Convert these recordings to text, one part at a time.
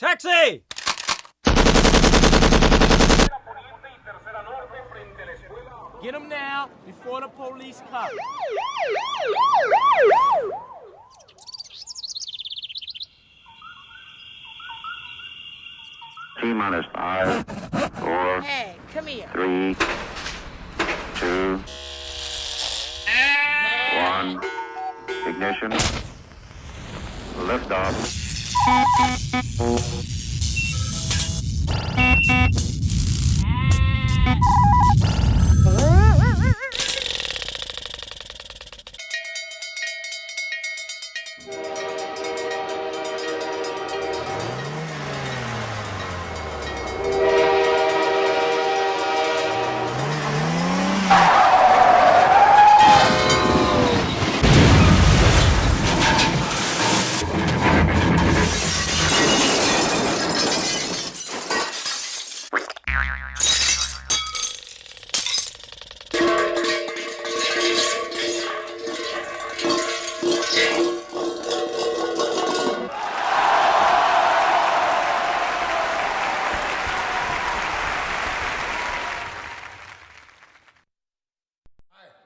Taxi! Get him now, before the police come. T-minus 5, 4, Hey, come here. 3, 2, 1. Ignition. Liftoff.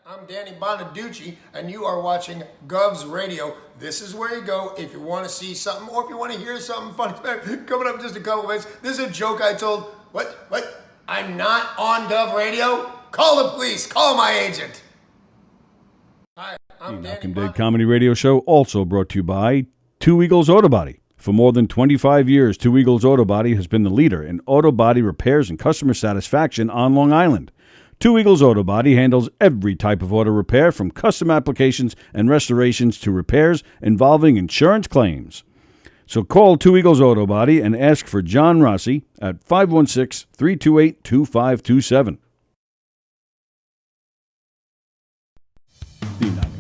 I'm Danny Bonaducci, and you are watching Govs Radio. This is where you go if you want to see something or if you want to hear something funny. Coming up in just a couple minutes. This is a joke I told. What? I'm not on Gov Radio? Call the police. Call my agent. Hi, I'm The Danny Knockem Day Comedy Radio Show, also brought to you by Two Eagles Auto Body. For more than 25 years, Two Eagles Auto Body has been the leader in auto body repairs and customer satisfaction on Long Island. Two Eagles Auto Body handles every type of auto repair, from custom applications and restorations to repairs involving insurance claims. So call Two Eagles Auto Body and ask for John Rossi at 516-328-2527. The Knockem.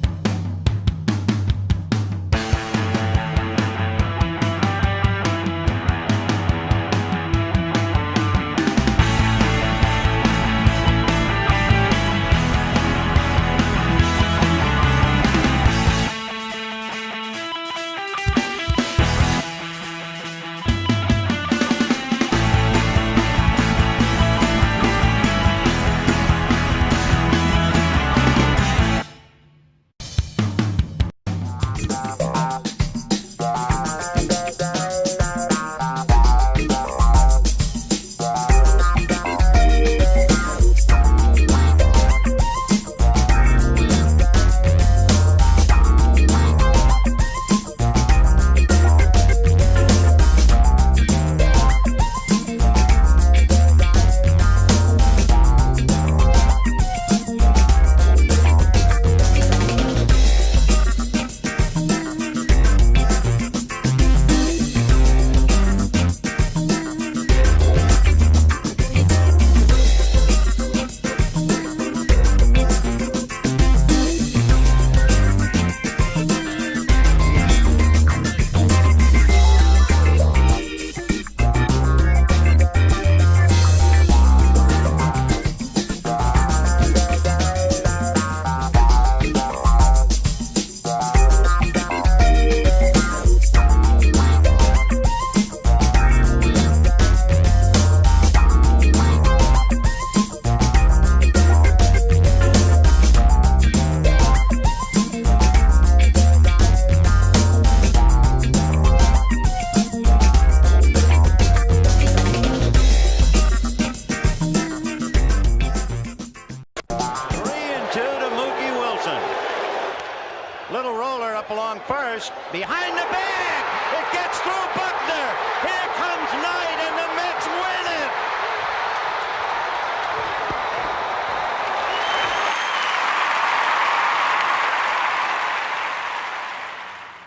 Behind the bag, it gets through Buckner. Here comes Knight, and the Mets win it.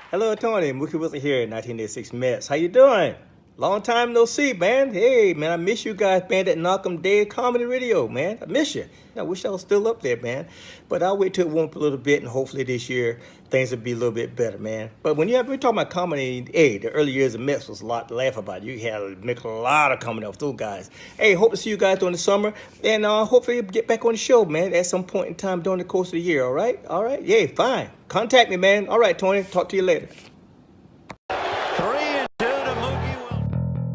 Hello, Tony. Mookie Wilson here, 1986 Mets. How you doing? Long time no see, man. Hey, man, I miss you guys, man, at Knockem Day Comedy Radio, man. I miss you. I wish I was still up there, man. But I'll wait till it warm up a little bit, and hopefully this year things will be a little bit better, man. But when we're talking about comedy, hey, the early years of Mets was a lot to laugh about. You had to make a lot of comedy off those guys. Hey, hope to see you guys during the summer, and hopefully get back on the show, man, at some point in time during the course of the year, all right? All right? Yeah, fine. Contact me, man. All right, Tony. Talk to you later. 3-2 to Mookie Wilson.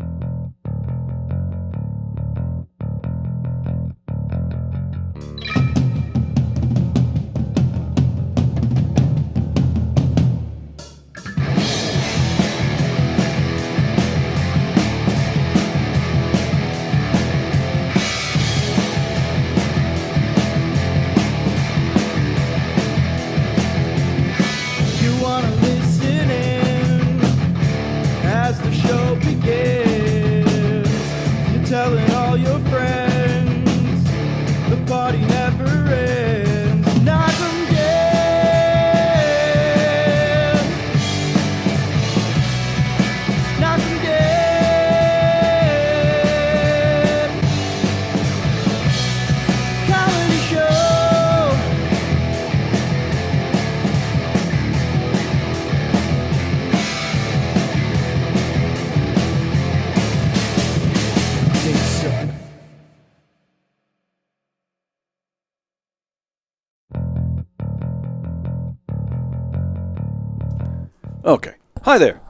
Okay. Hi there.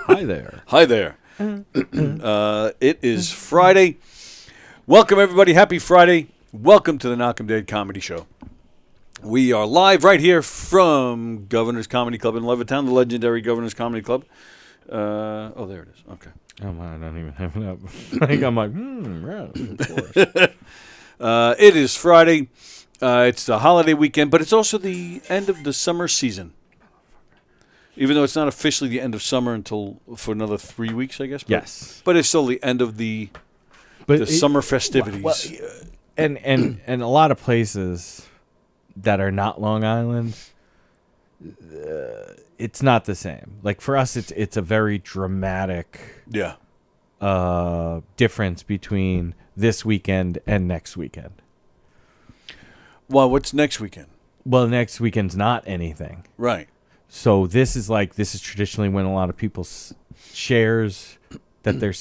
Hi there. Hi there. It is Friday. Welcome, everybody. Happy Friday. Welcome to the Knockem Day Comedy Show. We are live right here from Governor's Comedy Club in Levittown, the legendary Governor's Comedy Club. There it is. Okay. Oh, my, I don't even have it up. I think I'm like, right, of course. It is Friday. It's the holiday weekend, but it's also the end of the summer season. Even though it's not officially the end of summer until for another 3 weeks, I guess. But, Yes. But it's still the end of the summer festivities. Well, and a lot of places that are not Long Island, it's not the same. Like for us, it's a very dramatic difference between this weekend and next weekend. Well, what's next weekend? Well, next weekend's not anything. Right. So this is traditionally when a lot of people's shares that they're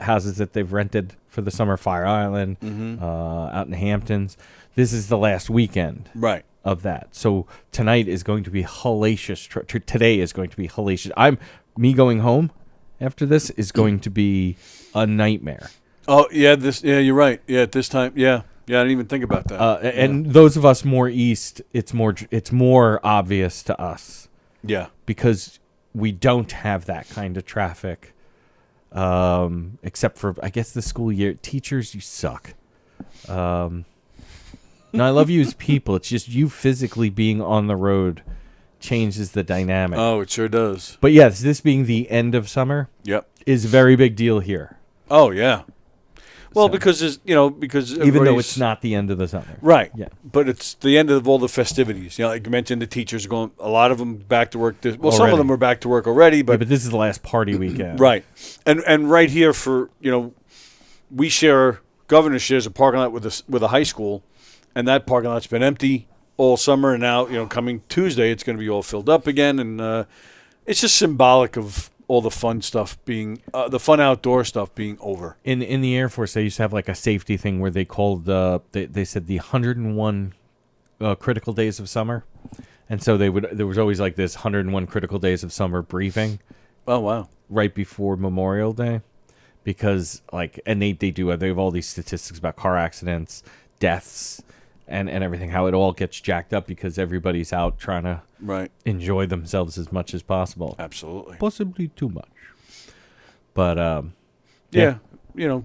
houses that they've rented for the summer, Fire Island, out in the Hamptons. This is the last weekend, right, of that. So tonight is going to be hellacious. Today is going to be hellacious. Me going home after this is going to be a nightmare. Oh yeah, you're right. Yeah, at this time, yeah, I didn't even think about that. And those of us more east, it's more obvious to us. Yeah, because we don't have that kind of traffic. Except for, I guess, the school year. Teachers, you suck. No, I love you as people. It's just you physically being on the road changes the dynamic. Oh, it sure does. But yes, this being the end of summer, is a very big deal here. Oh yeah. Well, because even though it's not the end of the summer, right? Yeah, but it's the end of all the festivities. Like you mentioned, the teachers are going. A lot of them back to work. Some of them are back to work already, but this is the last party weekend, right? And right here for we share. Governor shares a parking lot with a high school, and that parking lot's been empty all summer. And now coming Tuesday, it's going to be all filled up again, and it's just symbolic of all the fun stuff being the fun outdoor stuff being over. In the Air Force, they used to have like a safety thing where they called they said the 101 critical days of summer, and so there was always like this 101 critical days of summer briefing. Oh wow! Right before Memorial Day, because they have all these statistics about car accidents, deaths, and everything, how it all gets jacked up because everybody's out trying to enjoy themselves as much as possible. Absolutely. Possibly too much. But,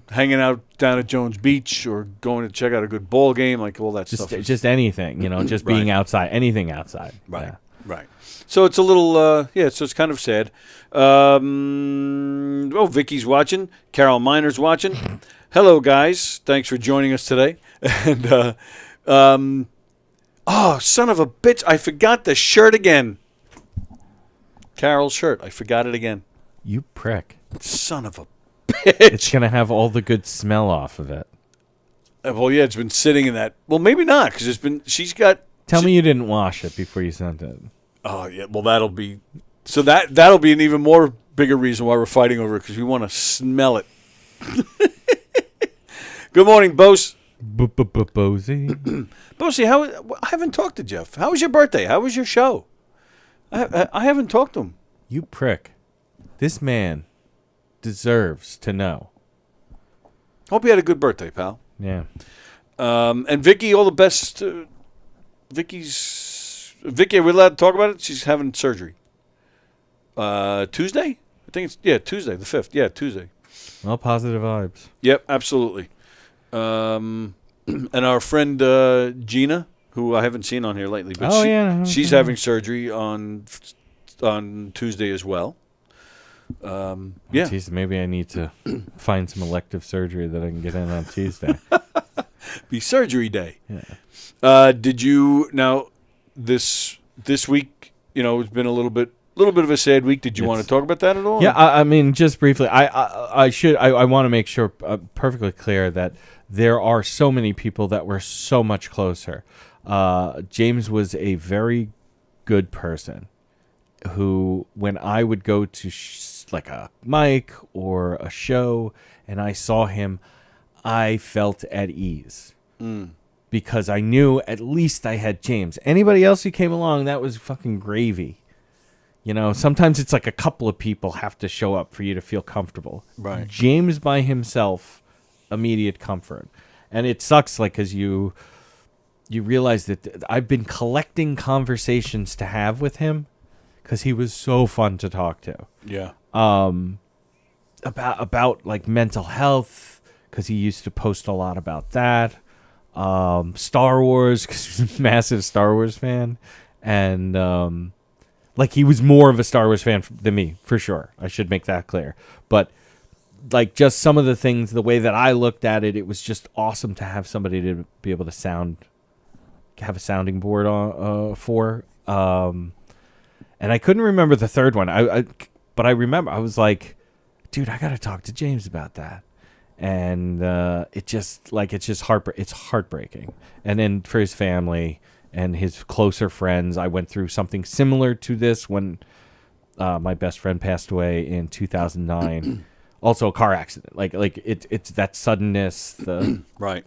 hanging out down at Jones Beach or going to check out a good ball game, like all that stuff. Just anything, just being outside, anything outside. Right, yeah. Right. So it's a little, so it's kind of sad. Vicky's watching. Carol Miner's watching. Hello, guys. Thanks for joining us today. And, son of a bitch. I forgot the shirt again. Carol's shirt. I forgot it again. You prick. Son of a bitch. It's going to have all the good smell off of it. Well, yeah, it's been sitting in that. Well, maybe not, because Tell me you didn't wash it before you sent it. Oh, yeah. Well, that'll be an even more bigger reason why we're fighting over it, because we want to smell it. Good morning, Bose. Bosey. Bosey, I haven't talked to Jeff. How was your birthday? How was your show? I haven't talked to him. You prick. This man deserves to know. Hope you had a good birthday, pal. Yeah. And Vicky, all the best. Vicky, are we allowed to talk about it? She's having surgery. Tuesday? I think it's, Tuesday, the 5th. Yeah, Tuesday. All positive vibes. Yep, absolutely. And our friend Gina, who I haven't seen on here lately, but she's having surgery on Tuesday as well. Geez, maybe I need to find some elective surgery that I can get in on Tuesday. Be surgery day. Yeah. Did you now this week? It's been a little bit of a sad week. Did you want to talk about that at all? Yeah, I mean, just briefly. I want to make sure perfectly clear that there are so many people that were so much closer. James was a very good person who, when I would go to like a mic or a show and I saw him, I felt at ease. Because I knew at least I had James. Anybody else who came along, that was fucking gravy. You know, sometimes it's like a couple of people have to show up for you to feel comfortable. Right. James by himself, immediate comfort. And it sucks, like, because you realize that I've been collecting conversations to have with him because he was so fun to talk to. Yeah. About like mental health, because he used to post a lot about that. Star Wars, because he's a massive Star Wars fan. And like, he was more of a Star Wars fan than me, for sure. I should make that clear. But like, just some of the things, the way that I looked at it, it was just awesome to have somebody to be able to have a sounding board on for. And I couldn't remember the third one. But I remember I was like, dude, I got to talk to James about that. And it's heartbreaking. And then for his family and his closer friends, I went through something similar to this when my best friend passed away in 2009. Also a car accident. Like it's that suddenness, the Right.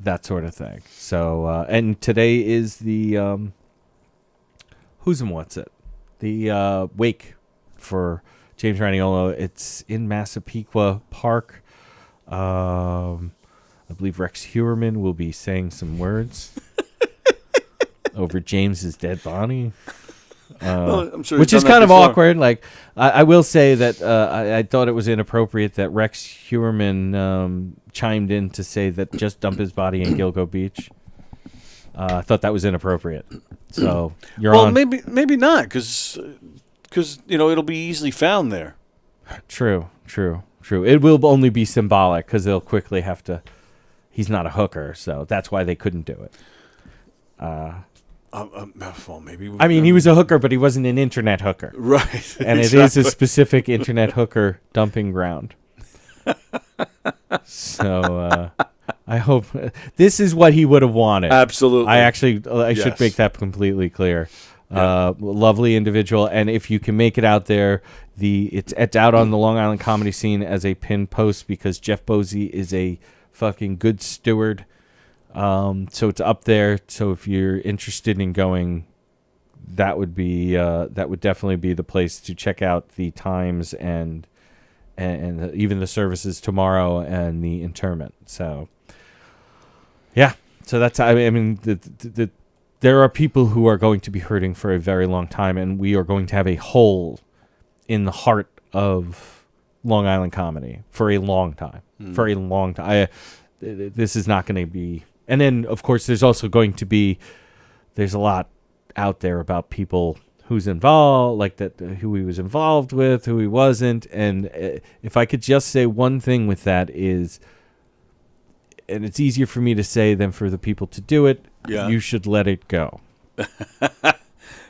that sort of thing. So and today is the who's and what's it? The wake for James Raniolo. It's in Massapequa Park. I believe Rex Heuerman will be saying some words over James's dead body. Well, I'm sure Which he's is done kind that of before. awkward. Like, I will say that I thought it was inappropriate that Rex Heuerman chimed in to say that just dump his body in Gilgo Beach. I thought that was inappropriate. So you're Well, on. maybe not, because it'll be easily found there. True. It will only be symbolic because they'll quickly have to. He's not a hooker, so that's why they couldn't do it. Well, maybe. I mean, he was a hooker, but he wasn't an internet hooker. Right. And it is a specific internet hooker dumping ground. So I hope this is what he would have wanted. Absolutely. I should Yes. make that completely clear. Lovely individual, and if you can make it out there, it's out on the Long Island comedy scene as a pinned post because Jeff Bosey is a fucking good steward. So it's up there. So if you're interested in going, that would definitely be the place to check out the times and even the services tomorrow and the interment. So yeah, so that's, I mean, there are people who are going to be hurting for a very long time, and we are going to have a hole in the heart of Long Island comedy for a long time. For a long time. This is not going to be. And then, of course, there's also going to be. There's a lot out there about people who's involved, like that, who he was involved with, who he wasn't. And if I could just say one thing with that is, and it's easier for me to say than for the people to do it, you should let it go.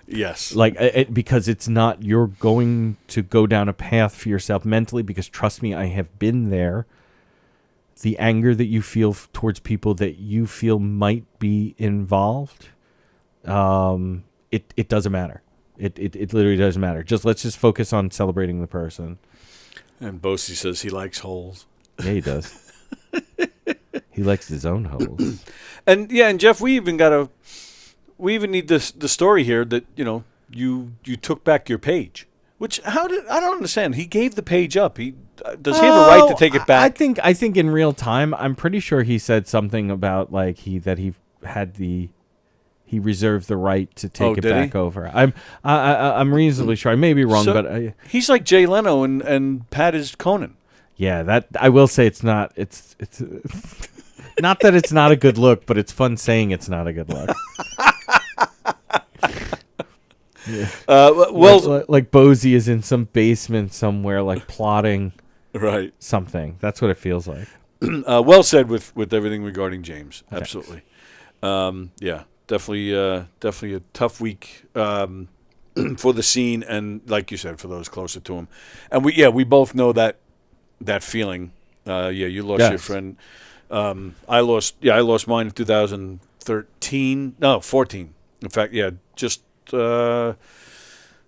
Yes. Like, because it's not, you're going to go down a path for yourself mentally, because trust me, I have been there. The anger that you feel towards people that you feel might be involved, it doesn't matter. It literally doesn't matter. Let's just focus on celebrating the person. And Bosey says he likes holes. Yeah, he does. He likes his own holes. And Jeff, we even need the story here that you took back your page. Which I don't understand. He gave the page up. Does he have a right to take it back? I think in real time, I'm pretty sure he said something about like he reserved the right to take it back over. I'm reasonably sure. I may be wrong, but he's like Jay Leno and Pat is Conan. Yeah, that I will say it's not. It's not that it's not a good look, but it's fun saying it's not a good look. Yeah. Like Bosey is in some basement somewhere, like plotting right something. That's what it feels like. Well said with everything regarding James. Absolutely. Definitely a tough week for the scene, and like you said, for those closer to him. And we both know that feeling. You lost your friend. I lost mine in 2013. No, 14. In fact, just a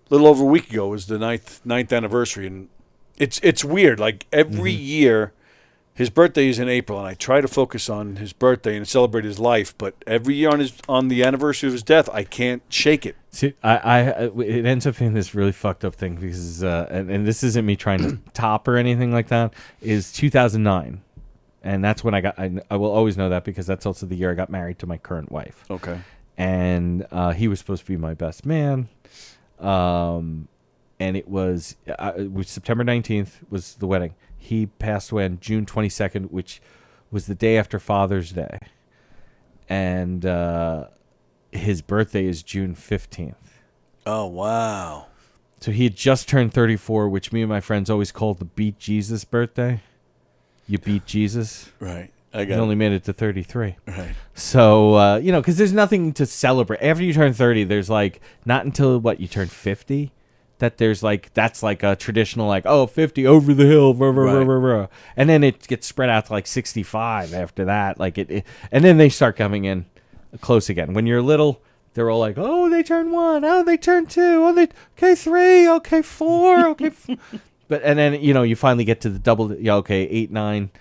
little over a week ago was the ninth anniversary, and it's weird. Like every year, his birthday is in April, and I try to focus on his birthday and celebrate his life. But every year on the anniversary of his death, I can't shake it. See, it ends up being this really fucked up thing because, and this isn't me trying to top or anything like that, is 2009. And that's when I will always know that because that's also the year I got married to my current wife. Okay. And he was supposed to be my best man. And it was September 19th was the wedding. He passed away on June 22nd, which was the day after Father's Day. And his birthday is June 15th. Oh, wow. So he had just turned 34, which me and my friends always called the Beat Jesus birthday. You beat Jesus. Right. He only made it to 33. Right. So, because there's nothing to celebrate. After you turn 30, there's like, not until you turn 50, that there's like, that's like a traditional, like, 50 over the hill, rah, rah, rah, rah, rah. And then it gets spread out to like 65 after that. Like and then they start coming in close again. When you're little, they're all like, oh, they turn 1, oh, they turn 2, oh, okay, 3, okay, 4, okay. But, and then, you finally get to the double, 8, 9.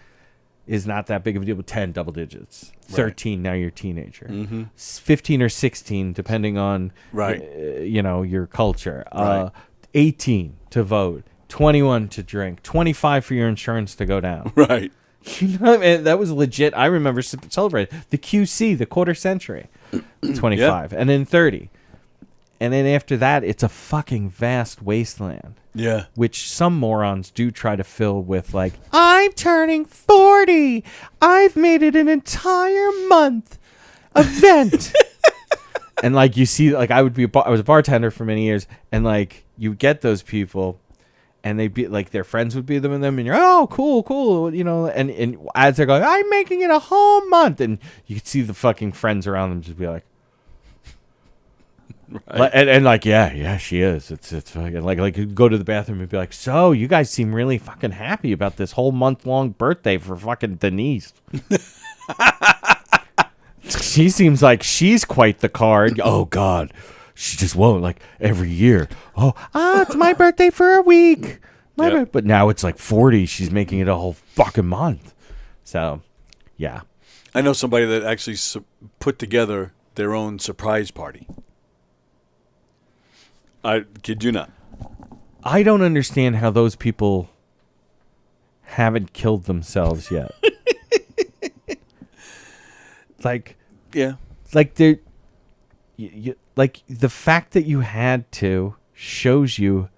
Is not that big of a deal, but 10 double digits. 13, now you're a teenager. Mm-hmm. 15 or 16, depending on, your culture. Right. 18 to vote. 21 to drink. 25 for your insurance to go down. Right. That was legit. I remember celebrating. The QC, the quarter century. 25. And then 30. And then after that, it's a fucking vast wasteland. Yeah. Which some morons do try to fill with, like, I'm turning 40. I've made it an entire month event. And, like, you see, like, I was a bartender for many years, and, like, you get those people, and they'd be, like, their friends would be them, and you're, oh, cool, and as they're going, I'm making it a whole month, and you could see the fucking friends around them just be like, right. And like, yeah, she is. It's fucking like you go to the bathroom and be like, so you guys seem really fucking happy about this whole month-long birthday for fucking Denise. She seems like she's quite the card. Oh God, she just won't, like, every year. It's my birthday for a week. But now it's like 40. She's making it a whole fucking month. So, yeah. I know somebody that actually put together their own surprise party. I kid you not. I don't understand how those people haven't killed themselves yet. Like, yeah, like they're, like the fact that you had to shows you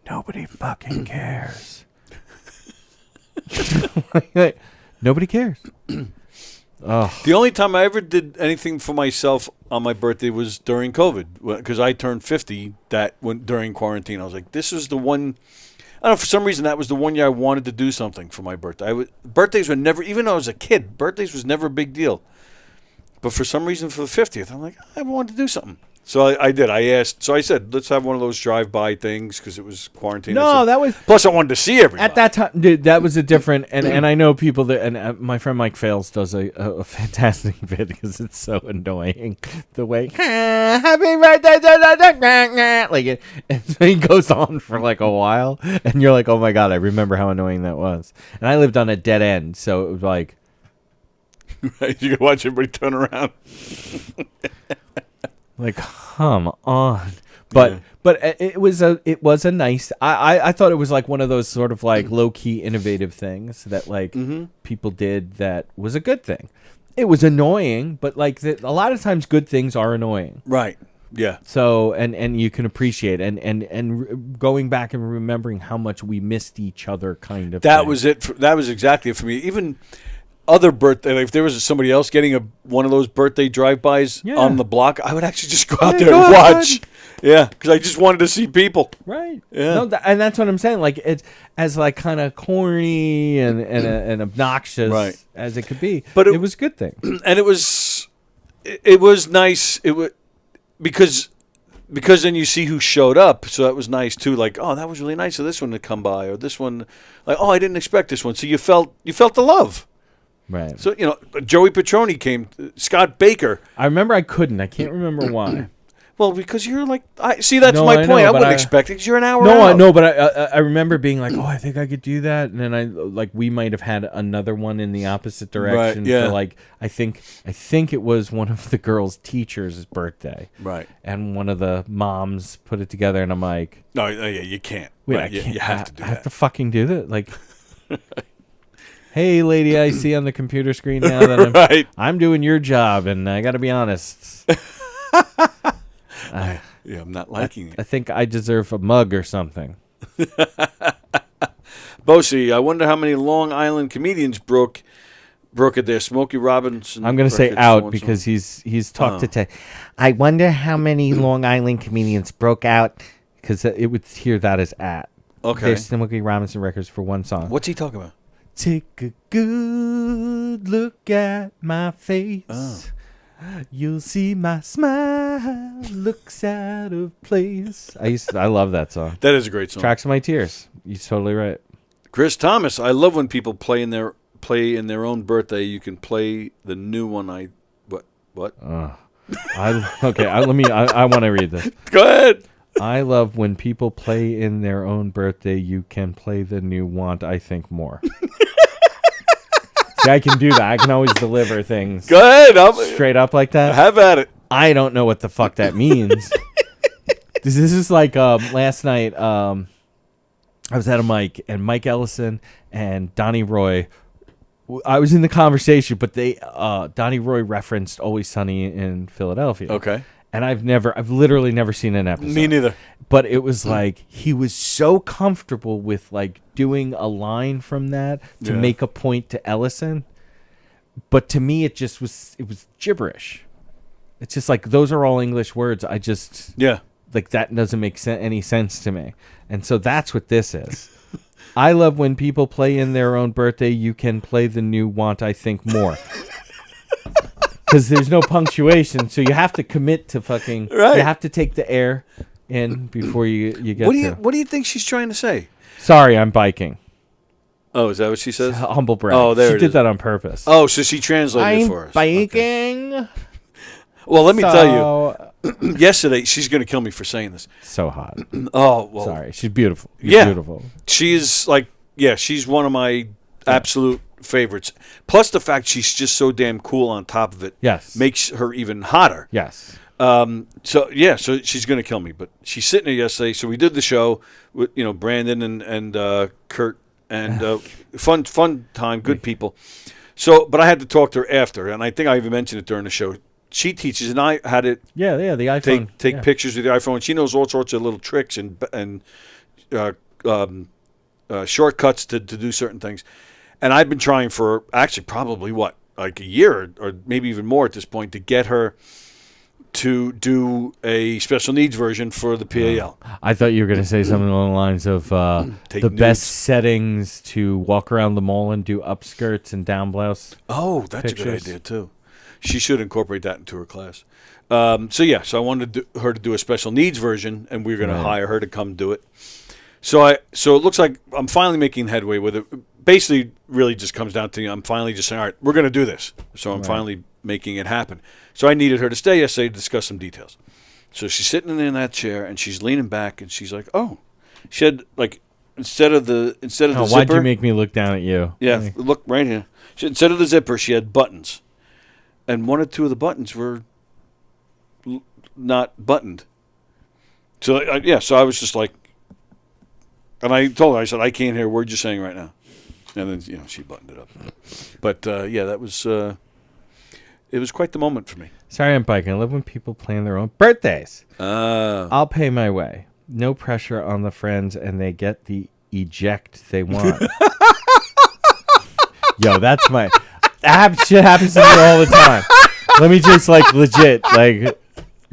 nobody fucking cares. like, nobody cares. The only time I ever did anything for myself on my birthday was during COVID, because I turned 50 during quarantine. I was like, this is the one. I don't know, for some reason that was the one year I wanted to do something for my birthday. Birthdays were never, even though I was a kid, birthdays was never a big deal. But for some reason for the 50th, I'm like, I wanted to do something. So I did. I asked. So I said, let's have one of those drive-by things because it was quarantine. No, that was. Plus, I wanted to see everybody. At that time, dude, that was a different. And I know people that. And my friend Mike Fales does a fantastic bit because it's so annoying. The way, happy birthday, like it. And so he goes on for like a while, and you're like, oh my God, I remember how annoying that was. And I lived on a dead end, so it was like. Right, you could watch everybody turn around. Like, come on. But it was a nice. I thought it was like one of those sort of like low key innovative things that like people did that was a good thing. It was annoying, but like a lot of times good things are annoying. Right. Yeah. So and you can appreciate and going back and remembering how much we missed each other, kind of. That thing. was it. That was exactly it for me. Even. Other birthday, like if there was somebody else getting one of those birthday drive-bys on the block, I would actually just go out there and watch. Yeah, because I just wanted to see people. Right. Yeah. No, and that's what I'm saying. Like it's as like kind of corny and obnoxious as it could be, but it was a good thing. And it was nice. It was because then you see who showed up, so that was nice too. Like, oh, that was really nice of this one to come by, or this one, like, oh, I didn't expect this one. So you felt the love. Right. So, Joey Petroni came, Scott Baker. I remember I couldn't. I can't remember why. Well, because you're like, see, that's No, my I point. know, I but wouldn't expect it because you're an hour No, out. I know, but I remember being like, oh, I think I could do that, and then we might have had another one in the opposite direction. Right, yeah. For like I think it was one of the girls' teachers' birthday. Right. And one of the moms put it together, and I'm like, No, yeah, you can't. wait, Right, I can't. You have to do I have that. to fucking do that. Like, hey, lady, I see on the computer screen now that Right. I'm doing your job, and I got to be honest. Yeah, I'm not liking I it. think I deserve a mug or something. Bosie, I wonder how many Long Island comedians broke it there. Smokey Robinson. I'm going to say broke it, out so-and-so. because he's talked to Ted. I wonder how many Long Island comedians broke out because it would hear that as at. Okay. There's Smokey Robinson records for one song. What's he talking about? Take a good look at my face. Oh. You'll see my smile looks out of place. I love that song. That is a great song. Tracks of My Tears. You're totally right. Chris Thomas, I love when people play in their own birthday. You can play the new one. What? I want to read this. Go ahead. I love when people play in their own birthday. You can play the new Want I Think More. See, I can do that. I can always deliver things Go ahead. straight up like that. Have at it. I don't know what the fuck that means. This is like last night. I was at a mic, and Mike Ellison and Donnie Roy. I was in the conversation, but Donnie Roy referenced Always Sunny in Philadelphia. Okay. And I've literally never seen an episode. Me neither. But it was like he was so comfortable with like doing a line from that to Yeah. make a point to Ellison. But to me, it was gibberish. It's just like those are all English words. Yeah. Like that doesn't make any sense to me. And so that's what this is. I love when people play in their own birthday. You can play the new Want I Think More. Because there's no punctuation, so you have to commit to fucking. Right. You have to take the air in before you get to. What do you think she's trying to say? Sorry, I'm biking. Oh, is that what she says? Humble brag. Oh, there she it did is. that on purpose. Oh, so she translated it for I'm us. biking. Okay. Well, let me tell you. Yesterday, she's going to kill me for saying this. So hot. Oh, well. Sorry, she's beautiful. Yeah. Beautiful. She's she's one of my absolute favorites. Plus the fact she's just so damn cool on top of it. Yes. Makes her even hotter. Yes. So she's going to kill me. But she's sitting there yesterday. So we did the show with, Brandon and Kurt and fun time, good people. So, but I had to talk to her after, and I think I even mentioned it during the show. She teaches, and I had it. Yeah, the iPhone. Take pictures with the iPhone. She knows all sorts of little tricks and shortcuts to do certain things. And I've been trying for actually probably like a year or maybe even more at this point to get her to do a special needs version for the PAL. I thought you were going to say something along the lines of Take the nudes. best settings to walk around the mall and do upskirts and down blouse. Oh, that's a good Pictures. idea too. She should incorporate that into her class. So I wanted her to do a special needs version, and we were going to hire her to come do it. So it looks like I'm finally making headway with it. Basically, really just comes down to I'm finally just saying, all right, we're going to do this. So I'm finally making it happen. So I needed her to stay yesterday to discuss some details. So she's sitting in that chair, and she's leaning back, and she's like, oh. She had, like, instead of the zipper. Why'd you make me look down at you? Yeah, look right here. Instead of the zipper, she had buttons. And one or two of the buttons were not buttoned. So, so I was just like, and I told her, I said, I can't hear a word you're saying right now. And then, she buttoned it up. But, that was, it was quite the moment for me. Sorry, I'm biking. I love when people plan their own birthdays. I'll pay my way. No pressure on the friends, and they get the eject they want. Yo, that's my... shit happens to me all the time. Let me just legit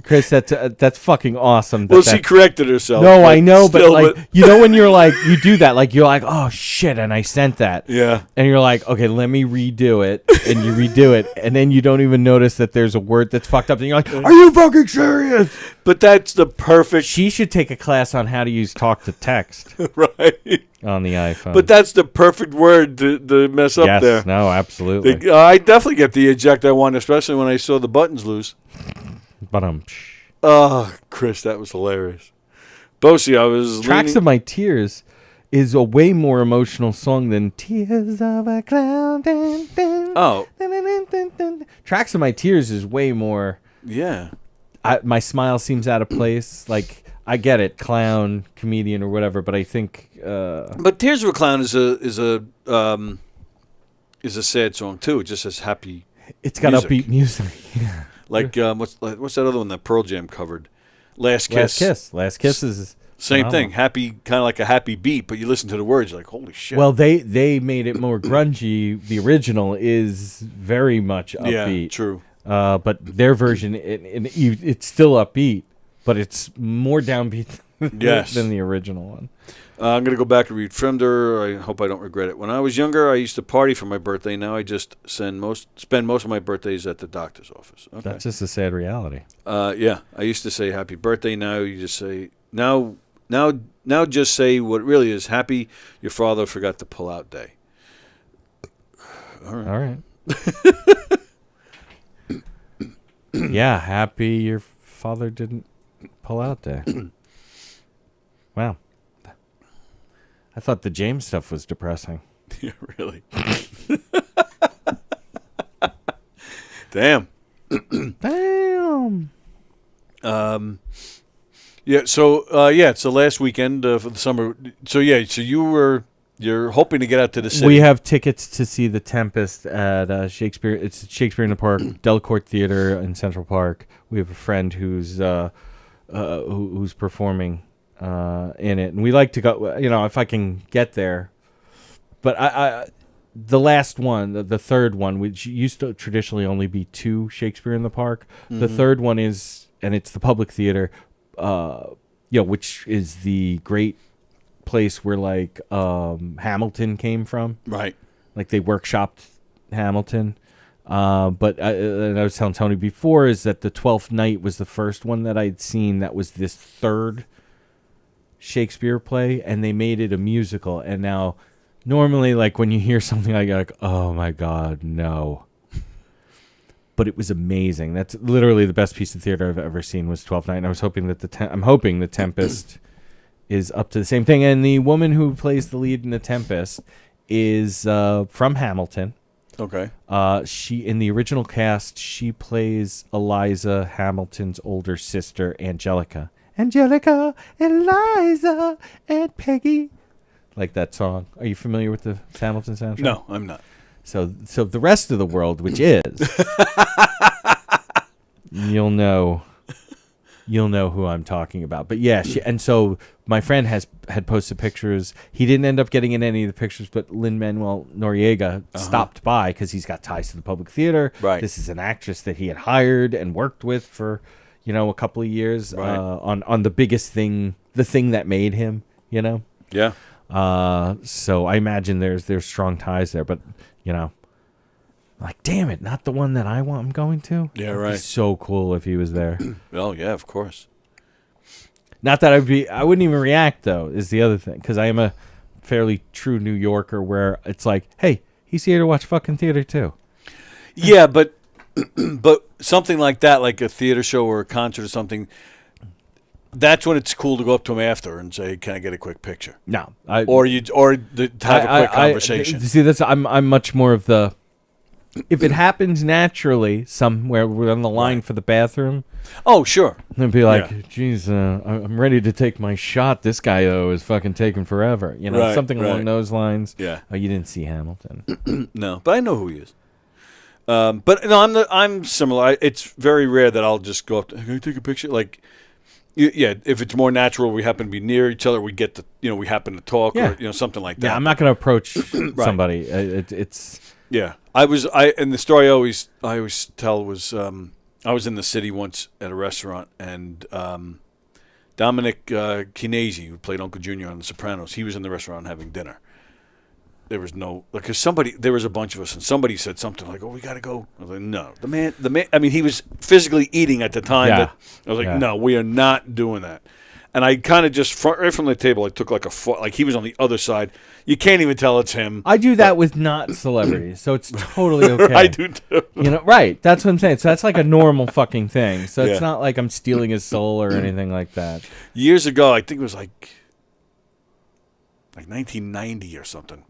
Chris, that's fucking awesome. She corrected herself. No, I know, but when you're you do that, you're like, oh shit, and I sent that. Yeah. And you're like, okay, let me redo it, and you redo it, and then you don't even notice that there's a word that's fucked up, and you're like, are you fucking serious? But that's the perfect. She should take a class on how to use talk to text right on the iPhone. But that's the perfect word to mess up there. Yes, no, absolutely. I definitely get the eject I want, especially when I saw the buttons loose. But Oh, Chris, that was hilarious. Bosie, I was Tracks leaning- of My Tears is a way more emotional song than Tears of a Clown. Dun, dun, Oh. dun, dun, dun, dun, dun. Tracks of My Tears is way more. Yeah. My smile seems out of place. Like, I get it, clown, comedian, or whatever, but I think. But Tears of a Clown is a sad song too. It just says happy. It's got music. upbeat music. Like what's that other one that Pearl Jam covered? Last Kiss. Last Kiss is Same phenomenal. thing. Happy, kind of like a happy beat, but you listen to the words, you're like, holy shit. Well, they made it more grungy. The original is very much upbeat. Yeah, true. But their version, it's still upbeat, but it's more downbeat Yes. than the original one. I'm going to go back and read Fremder. I hope I don't regret it. When I was younger, I used to party for my birthday. Now I just spend most of my birthdays at the doctor's office. Okay. That's just a sad reality. Yeah. I used to say happy birthday. Now you just say, now just say what it really is. Happy your father forgot to pull out day. All right. Yeah, happy your father didn't pull out day. Wow. I thought the James stuff was depressing. Yeah, really. Damn. Damn. Yeah. So it's the last weekend for the summer. So so you're hoping to get out to the city. We have tickets to see The Tempest at Shakespeare. It's Shakespeare in the Park, Delacorte Theater in Central Park. We have a friend who's performing in it, and we like to go. If I can get there. But I the last one, the third one, which used to traditionally only be 2 Shakespeare in the Park. Mm-hmm. The third one is, and it's the public theater, which is the great place where like Hamilton came from. Right. Like they workshopped Hamilton. But and I was telling Tony before is that the 12th Night was the first one that I'd seen that was this third Shakespeare play, and they made it a musical. And now normally like when you hear something like oh my God, no. But it was amazing. That's literally the best piece of theater I've ever seen was 12th Night. And I was hoping that I'm hoping The Tempest is up to the same thing. And the woman who plays the lead in The Tempest is from Hamilton. Okay. She in the original cast, she plays Eliza Hamilton's older sister, Angelica. Angelica, Eliza, and Peggy. Like that song. Are you familiar with the Hamilton soundtrack? No, I'm not. So the rest of the world, which is, you'll know who I'm talking about. But yeah, and so my friend had posted pictures. He didn't end up getting in any of the pictures, but Lin-Manuel Noriega stopped by because he's got ties to the public theater. Right. This is an actress that he had hired and worked with for, a couple of years on the biggest thing, the thing that made him, Yeah. So I imagine there's strong ties there, but like, damn it, not the one that I'm going to. Yeah, It'd be right. so cool if he was there. Well, yeah, of course. Not that I wouldn't even react though, is the other thing, because I am a fairly true New Yorker where it's like, hey, he's here to watch fucking theater too. Yeah, but something like that, like a theater show or a concert or something, that's when it's cool to go up to him after and say, "Can I get a quick picture?" No, to have a quick conversation. See, that's I'm much more of the. If it happens naturally somewhere, we're on the line for the bathroom. Oh, sure. And be like, geez, I'm ready to take my shot. This guy, though, is fucking taking forever. Right, something along right. those lines. Yeah. Oh, you didn't see Hamilton. No, but I know who he is. But no, I'm similar. It's very rare that I'll just go up to, can I take a picture? Like, yeah, if it's more natural, we happen to be near each other, we get to, we happen to talk or, something like that. Yeah, I'm not going to approach somebody. It's... Yeah. And the story I always tell was, I was in the city once at a restaurant, and Dominic Kinesi, who played Uncle Junior on The Sopranos, he was in the restaurant having dinner. There was no, because there was a bunch of us, and somebody said something like, "Oh, we got to go." I was like, "No, the man." I mean, he was physically eating at the time. Yeah. That I was like, "No, we are not doing that." And I kind of just right from the table, I took like a foot, like he was on the other side. You can't even tell it's him. I do that with not celebrities, so it's totally okay. I do too. You know, right? That's what I'm saying. So that's like a normal fucking thing. So it's Yeah. not like I'm stealing his soul or anything like that. Years ago, I think it was like 1990 or something.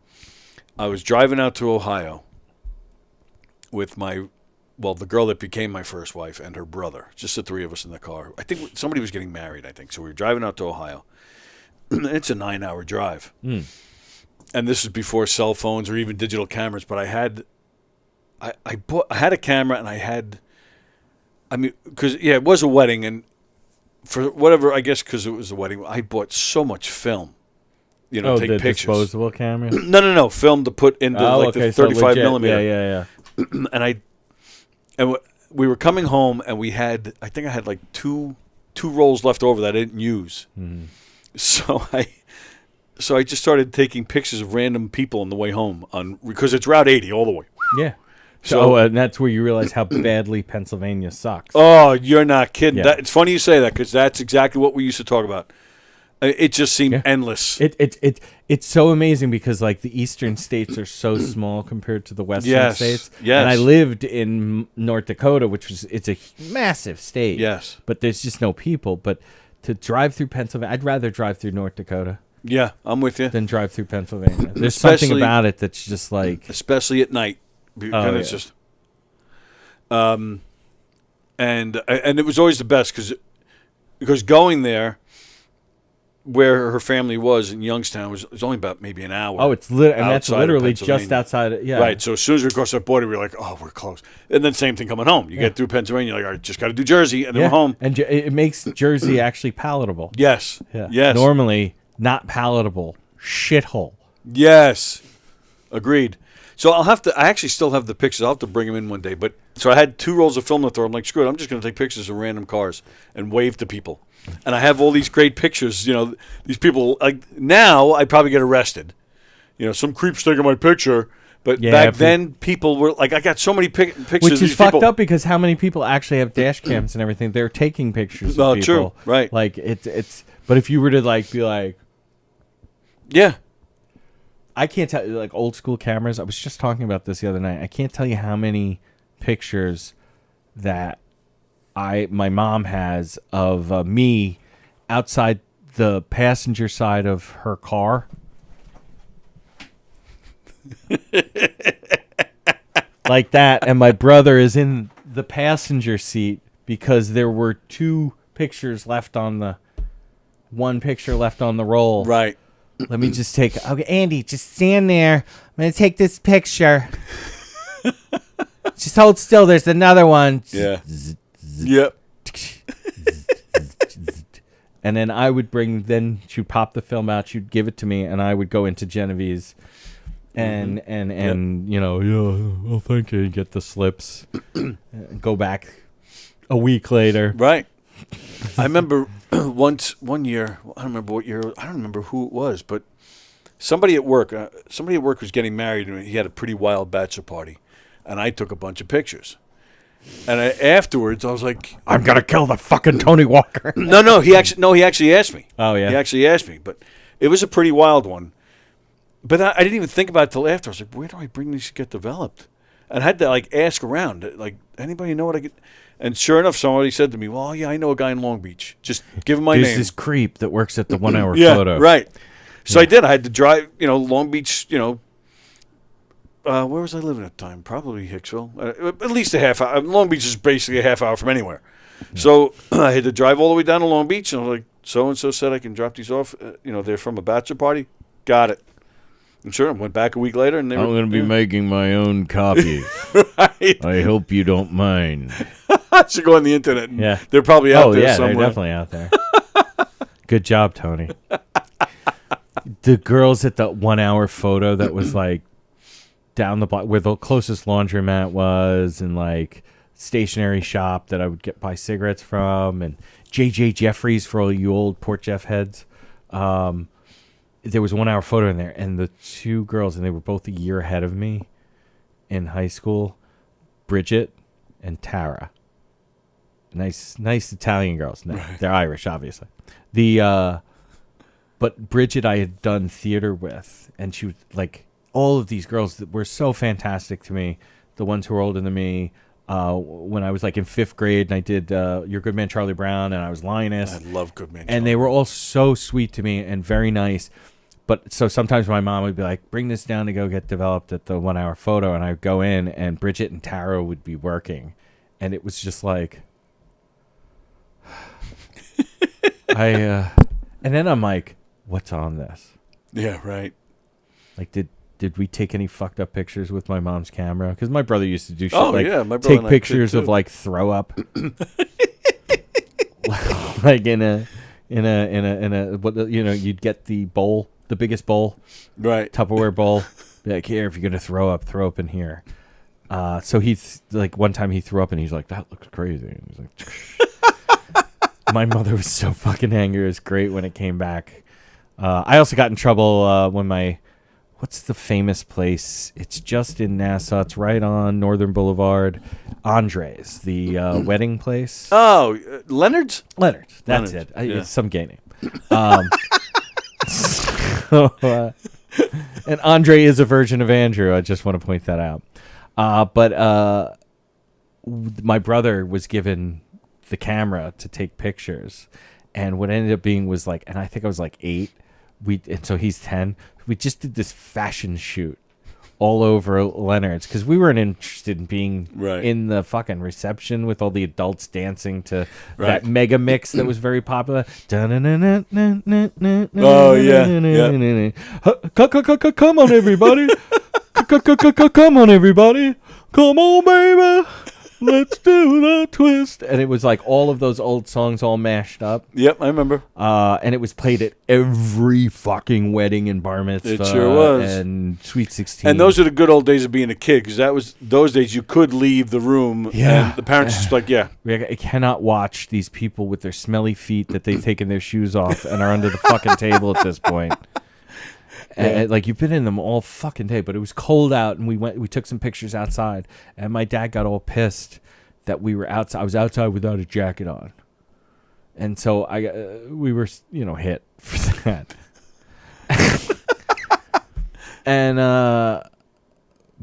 I was driving out to Ohio with the girl that became my first wife and her brother, just the three of us in the car. I think somebody was getting married, I think. So we were driving out to Ohio. It's a 9-hour drive. And this is before cell phones or even digital cameras, but I had a camera and because it was a wedding, and for whatever, I guess because it was a wedding, I bought so much film. You know, take the pictures. Disposable camera? No, film to put into the 35 millimeter. Yeah. And we were coming home, and I think I had like two rolls left over that I didn't use. Mm-hmm. So I just started taking pictures of random people on the way home because it's Route 80 all the way. Yeah. So and that's where you realize how badly Pennsylvania sucks. Oh, you're not kidding. Yeah. It's funny you say that because that's exactly what we used to talk about. It just seemed endless. It's so amazing because like the eastern states are so small compared to the western states. Yes. And I lived in North Dakota, it's a massive state. Yes. But there's just no people. But to drive through Pennsylvania, I'd rather drive through North Dakota Yeah, I'm with you. than drive through Pennsylvania. There's something about it that's just like, especially at night. And it's just and it was always the best because going there where her family was in Youngstown was only about maybe an hour. oh, it's and that's outside of literally just Pennsylvania. outside. Yeah. Right. So as soon as we crossed that border, we were like, oh, we're close. And then same thing coming home. You get through Pennsylvania, you're like, all right, just got to do Jersey, and then we're home. And it makes Jersey actually palatable. Yes. Yeah. Yes. Normally not palatable. Shithole. Yes. Agreed. So I actually still have the pictures. I'll have to bring them in one day. But so I had 2 rolls of film to throw. I'm like, screw it. I'm just going to take pictures of random cars and wave to people. And I have all these great pictures. You know, these people, like now I'd probably get arrested. You know, some creep's taking my picture. But back then, people were like, I got so many pictures. Which of is these fucked people. up because how many people actually have dash cams and everything? They're taking pictures of people. True. Right. Like it's. But if you were to like be like, Yeah. I can't tell you, like old school cameras. I was just talking about this the other night. I can't tell you how many pictures that my mom has of me outside the passenger side of her car. Like that, and my brother is in the passenger seat because there were 2 pictures left on the roll. Right. Let me just take. Okay, Andy, just stand there. I'm gonna take this picture. Just hold still. There's another one. Yeah. Yep. And then I would then she'd pop the film out. She'd give it to me, and I would go into Genevieve's, and you know, yeah, oh thank you. Get the slips. Go back a week later. Right. I remember one year, I don't remember what year, I don't remember who it was, but somebody at work was getting married, and he had a pretty wild bachelor party, and I took a bunch of pictures. And afterwards, I was like, I'm gonna kill the fucking Tony Walker. No, he actually asked me. Oh yeah. He actually asked me, but it was a pretty wild one. But I didn't even think about it till after. I was like, where do I bring these to get developed? And I had to like ask around, like, anybody know what I get? And sure enough, somebody said to me, well, yeah, I know a guy in Long Beach. Just give him my There's name. this creep that works at the 1 hour Yeah, photo. right. So I did. I had to drive, Long Beach, where was I living at the time? Probably Hicksville. At least a half hour. Long Beach is basically a half hour from anywhere. Yeah. So I had to drive all the way down to Long Beach, and I was like, so-and-so said I can drop these off. They're from a bachelor party. Got it. And sure, I went back a week later, and I'm going to be making my own copies. Right. I hope you don't mind. I should go on the internet. And Yeah. They're probably out there somewhere. They're definitely out there. Good job, Tony. The girls at the 1 hour photo that was like down the block where the closest laundromat was, and like stationery shop that I would buy cigarettes from, and J.J. Jeffries for all you old Port Jeff heads. There was a 1 hour photo in there, and the 2 girls, and they were both a year ahead of me in high school, Bridget and Tara. Nice Italian girls. No, Right. They're Irish, obviously. But Bridget, I had done theater with, and she was like, all of these girls that were so fantastic to me, the ones who were older than me. When I was like in 5th grade, and I did Your Good Man Charlie Brown, and I was Linus. I love Good Man. And they were all so sweet to me and very nice. But so sometimes my mom would be like, bring this down to go get developed at the 1 hour photo. And I would go in, and Bridget and Tara would be working. And it was just like, and then I'm like, what's on this? Yeah, right. Like, did we take any fucked up pictures with my mom's camera? Because my brother used to do shit My brother take and I pictures did of too. like throw up, like in a what you'd get the bowl, the biggest bowl, Right. Tupperware bowl. Be like, here, if you're gonna throw up in here. So he like one time he threw up and he's like, that looks crazy. And he's like, my mother was so fucking angry. It was great when it came back. I also got in trouble when what's the famous place? It's just in Nassau. It's right on Northern Boulevard. Andre's, the wedding place. Oh, Leonard's? Leonard's. That's Leonard's, it. yeah. It's some gay name. And Andre is a version of Andrew. I just want to point that out. But my brother was given the camera to take pictures. And what ended up being was like, and I think I was like 8. And so he's 10. We just did this fashion shoot all over Leonard's because we weren't interested in being in the fucking reception with all the adults dancing to that mega mix that was very popular. Oh, yeah. Come on, everybody. Come on, everybody. Come on, baby. Let's do the twist. And it was like all of those old songs all mashed up. Yep, I remember. And it was played at every fucking wedding and bar mitzvah. It sure was. And Sweet 16. And those are the good old days of being a kid, because that was those days you could leave the room. Yeah. And the parents just like, yeah. I cannot watch these people with their smelly feet that they've taken their shoes off and are under the fucking table at this point. And, like, you've been in them all fucking day, but it was cold out, and we took some pictures outside, and my dad got all pissed that we were outside. I was outside without a jacket on, and so we were hit for that. And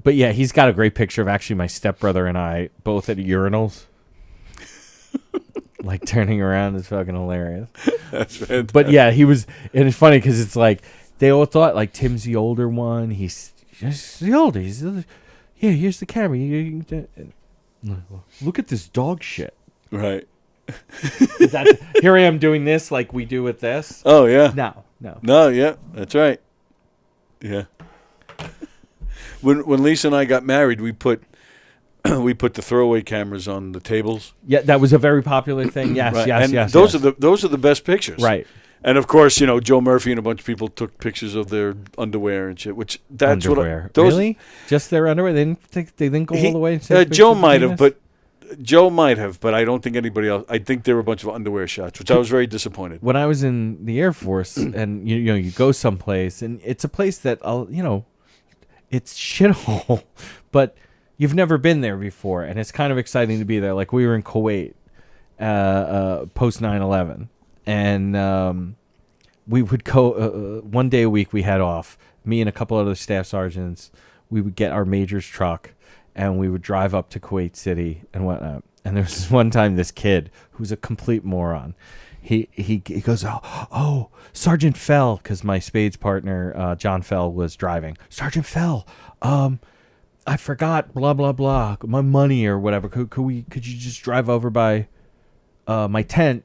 but yeah, he's got a great picture of actually my stepbrother and I both at urinals, like turning around. It's fucking hilarious. That's fantastic. But yeah, he was, and it's funny because it's like they all thought like Tim's the older one. He's the older. Here's the camera. Look at this dog shit. Right. Here I am doing this like we do with this. Oh, yeah. No. Yeah, that's right. Yeah. When Lisa and I got married, we put the throwaway cameras on the tables. Yeah, that was a very popular thing. Yes, Right. yes, and yes. those yes. are the best pictures. Right. And of course, Joe Murphy and a bunch of people took pictures of their underwear and shit. Which that's underwear. what those, really? Just their underwear? They didn't go all the way. And take pictures Joe of might penis? have, but I don't think anybody else. I think there were a bunch of underwear shots, which I was very disappointed. When I was in the Air Force, and you go someplace, and it's a place that it's shithole, but you've never been there before, and it's kind of exciting to be there. Like we were in Kuwait, post 9/11, and we would go 1 day a week. We had off. Me and a couple other staff sergeants. We would get our major's truck, and we would drive up to Kuwait City and whatnot. And there was this one time, this kid who's a complete moron. He goes, oh, Sergeant Fell, because my Spades partner John Fell was driving. Sergeant Fell, I forgot blah blah blah my money or whatever. Could you just drive over by my tent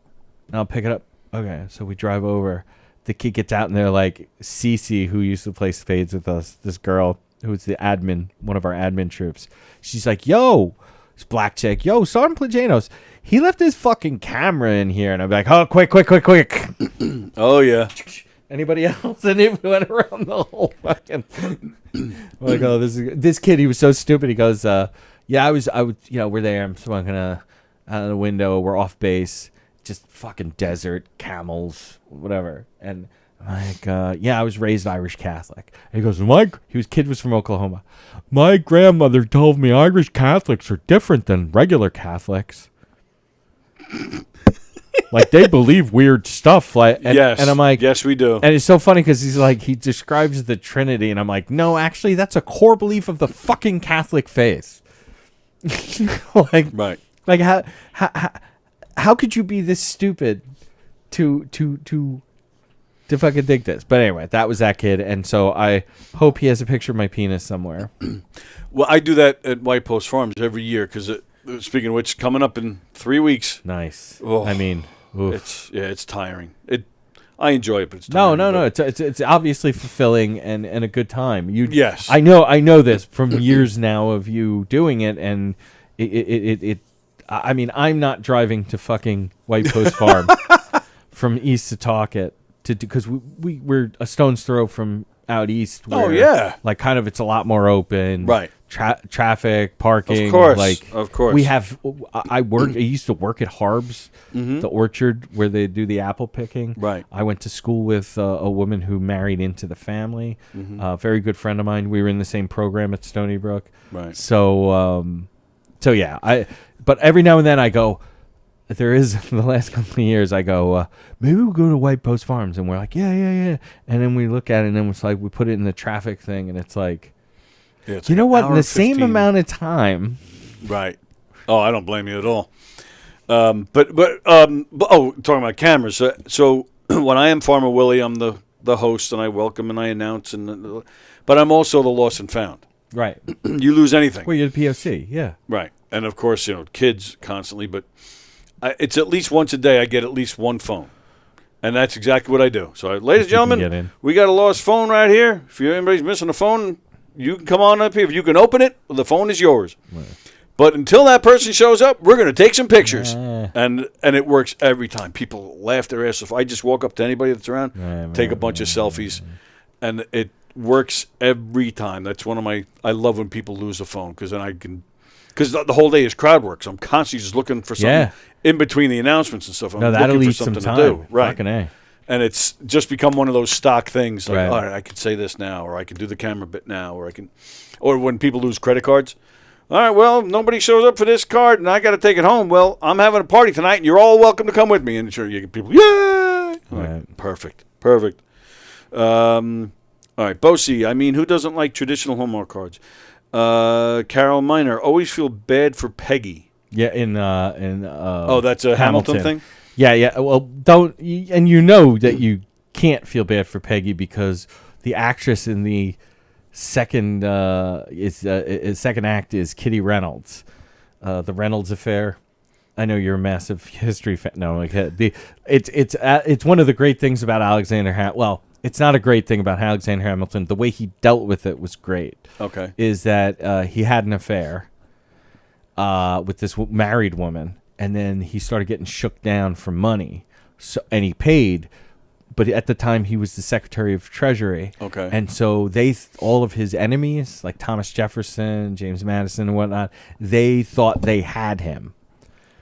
and I'll pick it up? Okay, so we drive over. The kid gets out and they're like, Cece, who used to play spades with us, this girl who's the admin, one of our admin troops. She's like, yo, this black chick, yo, Sergeant Plagainos, he left his fucking camera in here. And I'm like, oh, quick. Oh, yeah. Anybody else? And it went around the whole fucking. I'm like, oh, this kid, he was so stupid. He goes, yeah, I was, we're there. I'm smoking out of the window. We're off base. Just fucking desert, camels, whatever. And I'm like, yeah, I was raised Irish Catholic. And he goes, kid was from Oklahoma. My grandmother told me Irish Catholics are different than regular Catholics. Like, they believe weird stuff. Like, and, Yes. and I'm like, yes, we do. and it's so funny because he's like, he describes the Trinity, and I'm like, no, actually, that's a core belief of the fucking Catholic faith. Like, Right. like how could you be this stupid to fucking think this? But anyway, that was that kid, and so I hope he has a picture of my penis somewhere. Well, I do that at White Post Farms every year because, speaking of which, coming up in 3 weeks. Nice. Oh, I mean, oof. it's tiring. I enjoy it, but it's No, tiring. it's obviously fulfilling and a good time. Yes. I know this from years now of you doing it, and it I mean, I'm not driving to fucking White Post Farm from East Setauket because we're a stone's throw from out east. Where, Oh, yeah. Like, kind of, it's a lot more open. Right. Traffic, parking. Of course. Like, Of course. we have. I used to work at Harb's, the orchard where they do the apple picking. Right. I went to school with a woman who married into the family. A very good friend of mine. We were in the same program at Stony Brook. Right. So yeah. But every now and then I go. There is the last couple of years I go, maybe we'll go to White Post Farms, and we're like, yeah, and then we look at it, and then it's like we put it in the traffic thing, and it's like, Yeah, it's you like know an what? hour In the and same 15. amount of time. Right. Oh, I don't blame you at all. Talking about cameras. So when I am Farmer Willie, I'm the host, and I welcome and I announce, but I'm also the lost and found. Right. You lose anything. Well, you're the POC, yeah. Right. And of course, kids constantly, but it's at least once a day I get at least one phone. And that's exactly what I do. So, ladies and You can get in. gentlemen, we got a lost phone right here. If anybody's missing a phone, you can come on up here. If you can open it, the phone is yours. Right. But until that person shows up, we're going to take some pictures. And it works every time. People laugh their ass off. I just walk up to anybody that's around, take a bunch of selfies, and it works every time. That's one of my – I love when people lose a phone because then I can – because the whole day is crowd work, so I'm constantly just looking for something in between the announcements and stuff. I'm that'll looking for eat some something time. to do. Right. Fucking A. And it's just become one of those stock things. Like, Right. all right, I can say this now, or I can do the camera bit now, or when people lose credit cards. All right, well, nobody shows up for this card, and I got to take it home. Well, I'm having a party tonight, and you're all welcome to come with me. And sure, you get people, yay! Right. Perfect. All right, Bosie, I mean, who doesn't like traditional Hallmark cards? Carol Miner, always feel bad for Peggy. Yeah, That's a Hamilton thing? Yeah. Well, don't, and you know that you can't feel bad for Peggy because the actress in the second second act is Kitty Reynolds, the Reynolds Affair. I know you're a massive history fan. No, like it's one of the great things about Alexander Hamilton. Well, it's not a great thing about Alexander Hamilton. The way he dealt with it was great. Okay, is that he had an affair with this married woman, and then he started getting shook down for money. So, and he paid, but at the time he was the Secretary of Treasury. Okay. And so all of his enemies, like Thomas Jefferson, James Madison, and whatnot, they thought they had him.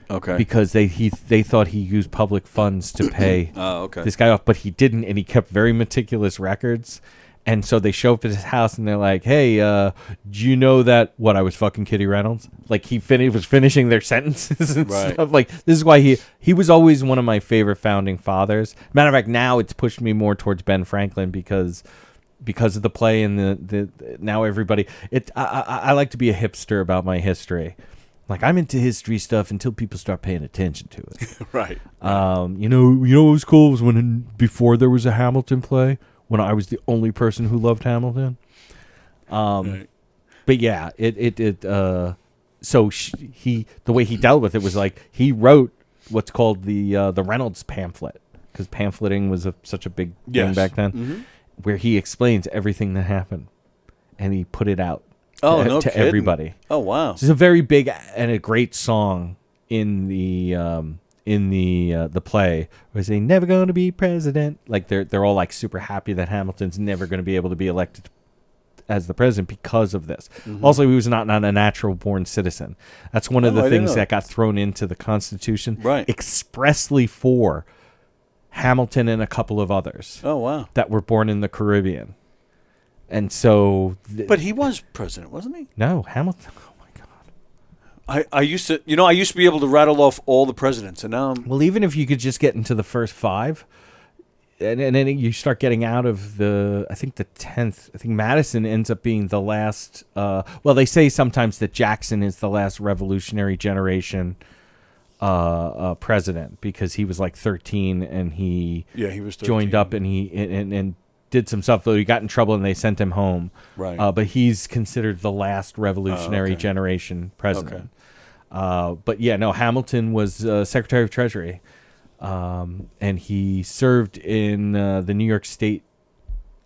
Okay. Because they thought he used public funds to pay this guy off, but he didn't, and he kept very meticulous records. And so they show up at his house, and they're like, "Hey, do you know that I was fucking Kitty Reynolds?" Like he was finishing their sentences and stuff. Like this is why he was always one of my favorite founding fathers. Matter of fact, now it's pushed me more towards Ben Franklin because of the play and the now everybody. I like to be a hipster about my history. Like I'm into history stuff until people start paying attention to it. Right. You know what was cool was before there was a Hamilton play. When I was the only person who loved Hamilton, Right. But yeah, so the way he dealt with it was like he wrote what's called the Reynolds pamphlet because pamphleting was such a big thing back then, where he explains everything that happened, and he put it out to everybody. Oh wow! It's a very big and a great song in the play where they say never going to be president. Like they're all like super happy that Hamilton's never going to be able to be elected as the president because of this. Also, he was not a natural born citizen. That's one of the things that got thrown into the Constitution expressly for Hamilton and a couple of others. Oh wow! That were born in the Caribbean. And so but he was president, wasn't he? No, Hamilton. I used to be able to rattle off all the presidents, and now Well, even if you could just get into the first 5, and then you start getting out of the 10th. I think Madison ends up being the last. Well, they say sometimes that Jackson is the last Revolutionary generation president because he was like 13 and he was 13. joined up and he did some stuff, though he got in trouble and they sent him home. Right. But he's considered the last Revolutionary generation president. But yeah, no, Hamilton was Secretary of Treasury. And he served in the New York State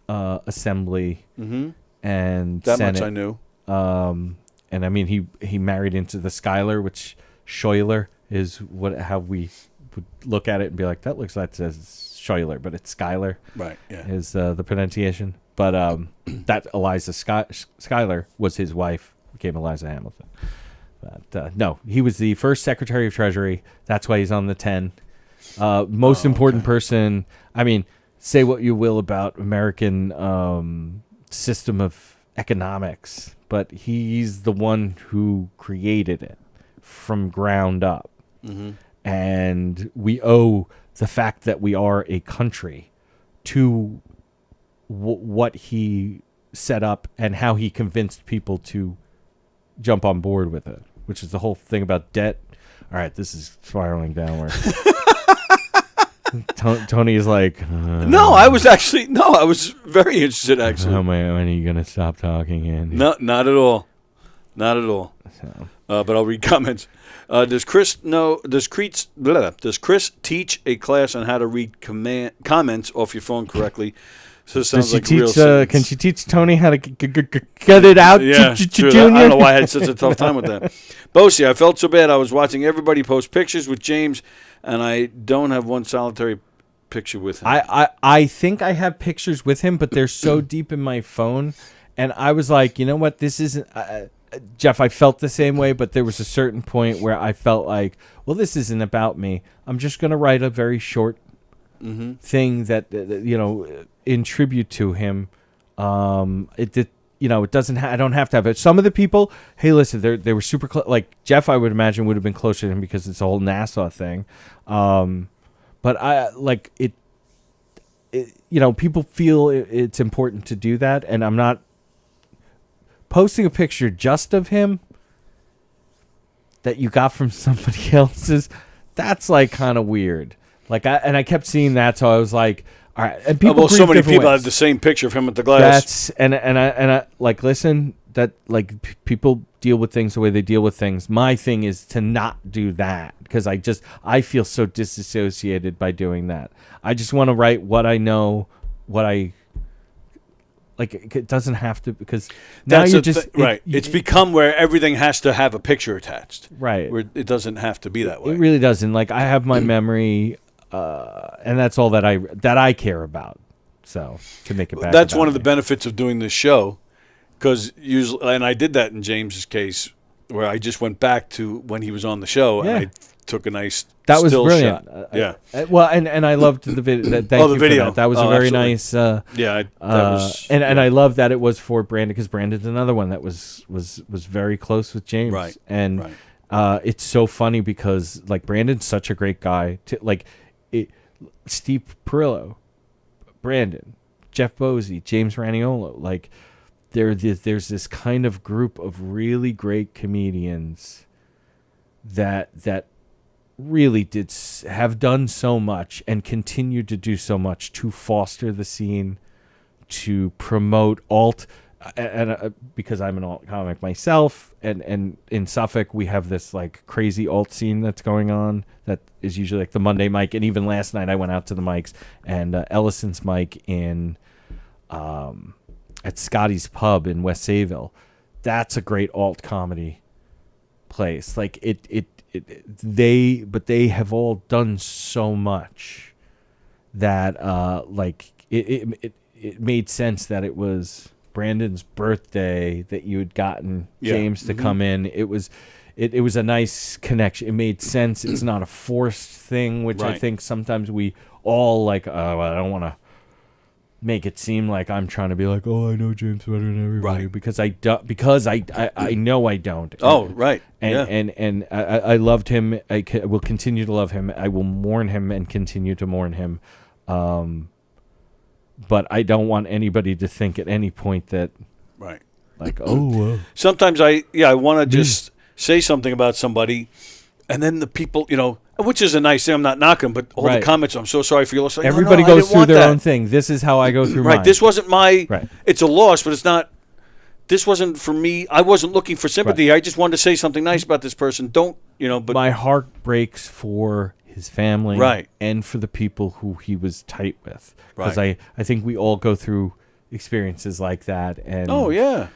Assembly and that Senate. much I knew. And I mean, he married into the Schuyler, which Schuyler is how we would look at it and be like, that looks like it says Schuyler, but it's Schuyler. Right. Yeah. Is the pronunciation. But that Eliza Schuyler was his wife, became Eliza Hamilton. But no, he was the first Secretary of Treasury. That's why he's on the 10. Most important person. I mean, say what you will about American system of economics, but he's the one who created it from ground up. Mm-hmm. And we owe the fact that we are a country to what he set up and how he convinced people to jump on board with it, which is the whole thing about debt. All right, this is spiraling downward. Tony is like, No, I was very interested, actually. when are you going to stop talking, Andy? No, not at all. Not at all. So. But I'll read comments. Does Chris teach a class on how to read comments off your phone correctly? So it sounds like real sentence. Can she teach Tony how to get it out, Yeah, true. Junior? I don't know why I had such a tough time with that. Bosie, I felt so bad. I was watching everybody post pictures with James, and I don't have one solitary picture with him. I think I have pictures with him, but they're so deep in my phone. And I was like, you know what? This isn't... Jeff, I felt the same way, but there was a certain point where I felt like, well, this isn't about me. I'm just going to write a very short thing that, in tribute to him. It doesn't. I don't have to have it. Some of the people, hey, listen, they were super close. Like Jeff, I would imagine would have been closer to him because it's a whole Nassau thing. But I like it. People feel it's important to do that, and I'm not posting a picture just of him that you got from somebody else's. That's like kind of weird. Like I kept seeing that, so I was like, all right. And people, so many people ways. had the same picture of him at the glass. And I like listen. That like people deal with things the way they deal with things. My thing is to not do that because I feel so disassociated by doing that. I just want to write what I know, what I like. It doesn't have to because now That's you're just right. It's become where everything has to have a picture attached. Right. Where it doesn't have to be that way. It really doesn't. Like I have my memory, and that's all that I care about. So to make it back. That's one of the benefits of doing this show. Because usually, and I did that in James's case, where I just went back to when he was on the show, and I took a nice that was still brilliant. shot. And I loved the video. Thank you the video. for that. That was a very absolutely. nice. That was. And I love that it was for Brandon because Brandon's another one that was very close with James. Right. And it's so funny because like Brandon's such a great guy. Steve Perillo, Brandon, Jeff Bosie, James Raniolo, like. There's this kind of group of really great comedians that really have done so much and continue to do so much to foster the scene, to promote alt, and because I'm an alt comic myself, and in Suffolk we have this like crazy alt scene that's going on that is usually like the Monday mic, and even last night I went out to the mics and Ellison's mic in. At Scotty's Pub in West Sayville, that's a great alt comedy place. Like they have all done so much that it made sense that it was Brandon's birthday that you had gotten James to come in. It was a nice connection. It made sense. It's not a forced thing, which I think sometimes we all like. Oh, I don't want to. make it seem like I'm trying to be like, oh, I know James better than everybody, Right. because I do, because I know I don't. Oh, right. And I loved him. Will continue to love him. I will mourn him and continue to mourn him. But I don't want anybody to think at any point that, Right. like, oh, Sometimes I want to just say something about somebody, and then the people, which is a nice thing. I'm not knocking, but all the Right. comments, I'm so sorry for your loss. Like, everybody I goes didn't through want their that. own thing. This is how I go through Right. mine. This wasn't my. Right. It's a loss, but it's not. This wasn't for me. I wasn't looking for sympathy. Right. I just wanted to say something nice about this person. Don't, but My heart breaks for his family, Right. and for the people who he was tight with, because Right. I think we all go through experiences like that, and oh yeah,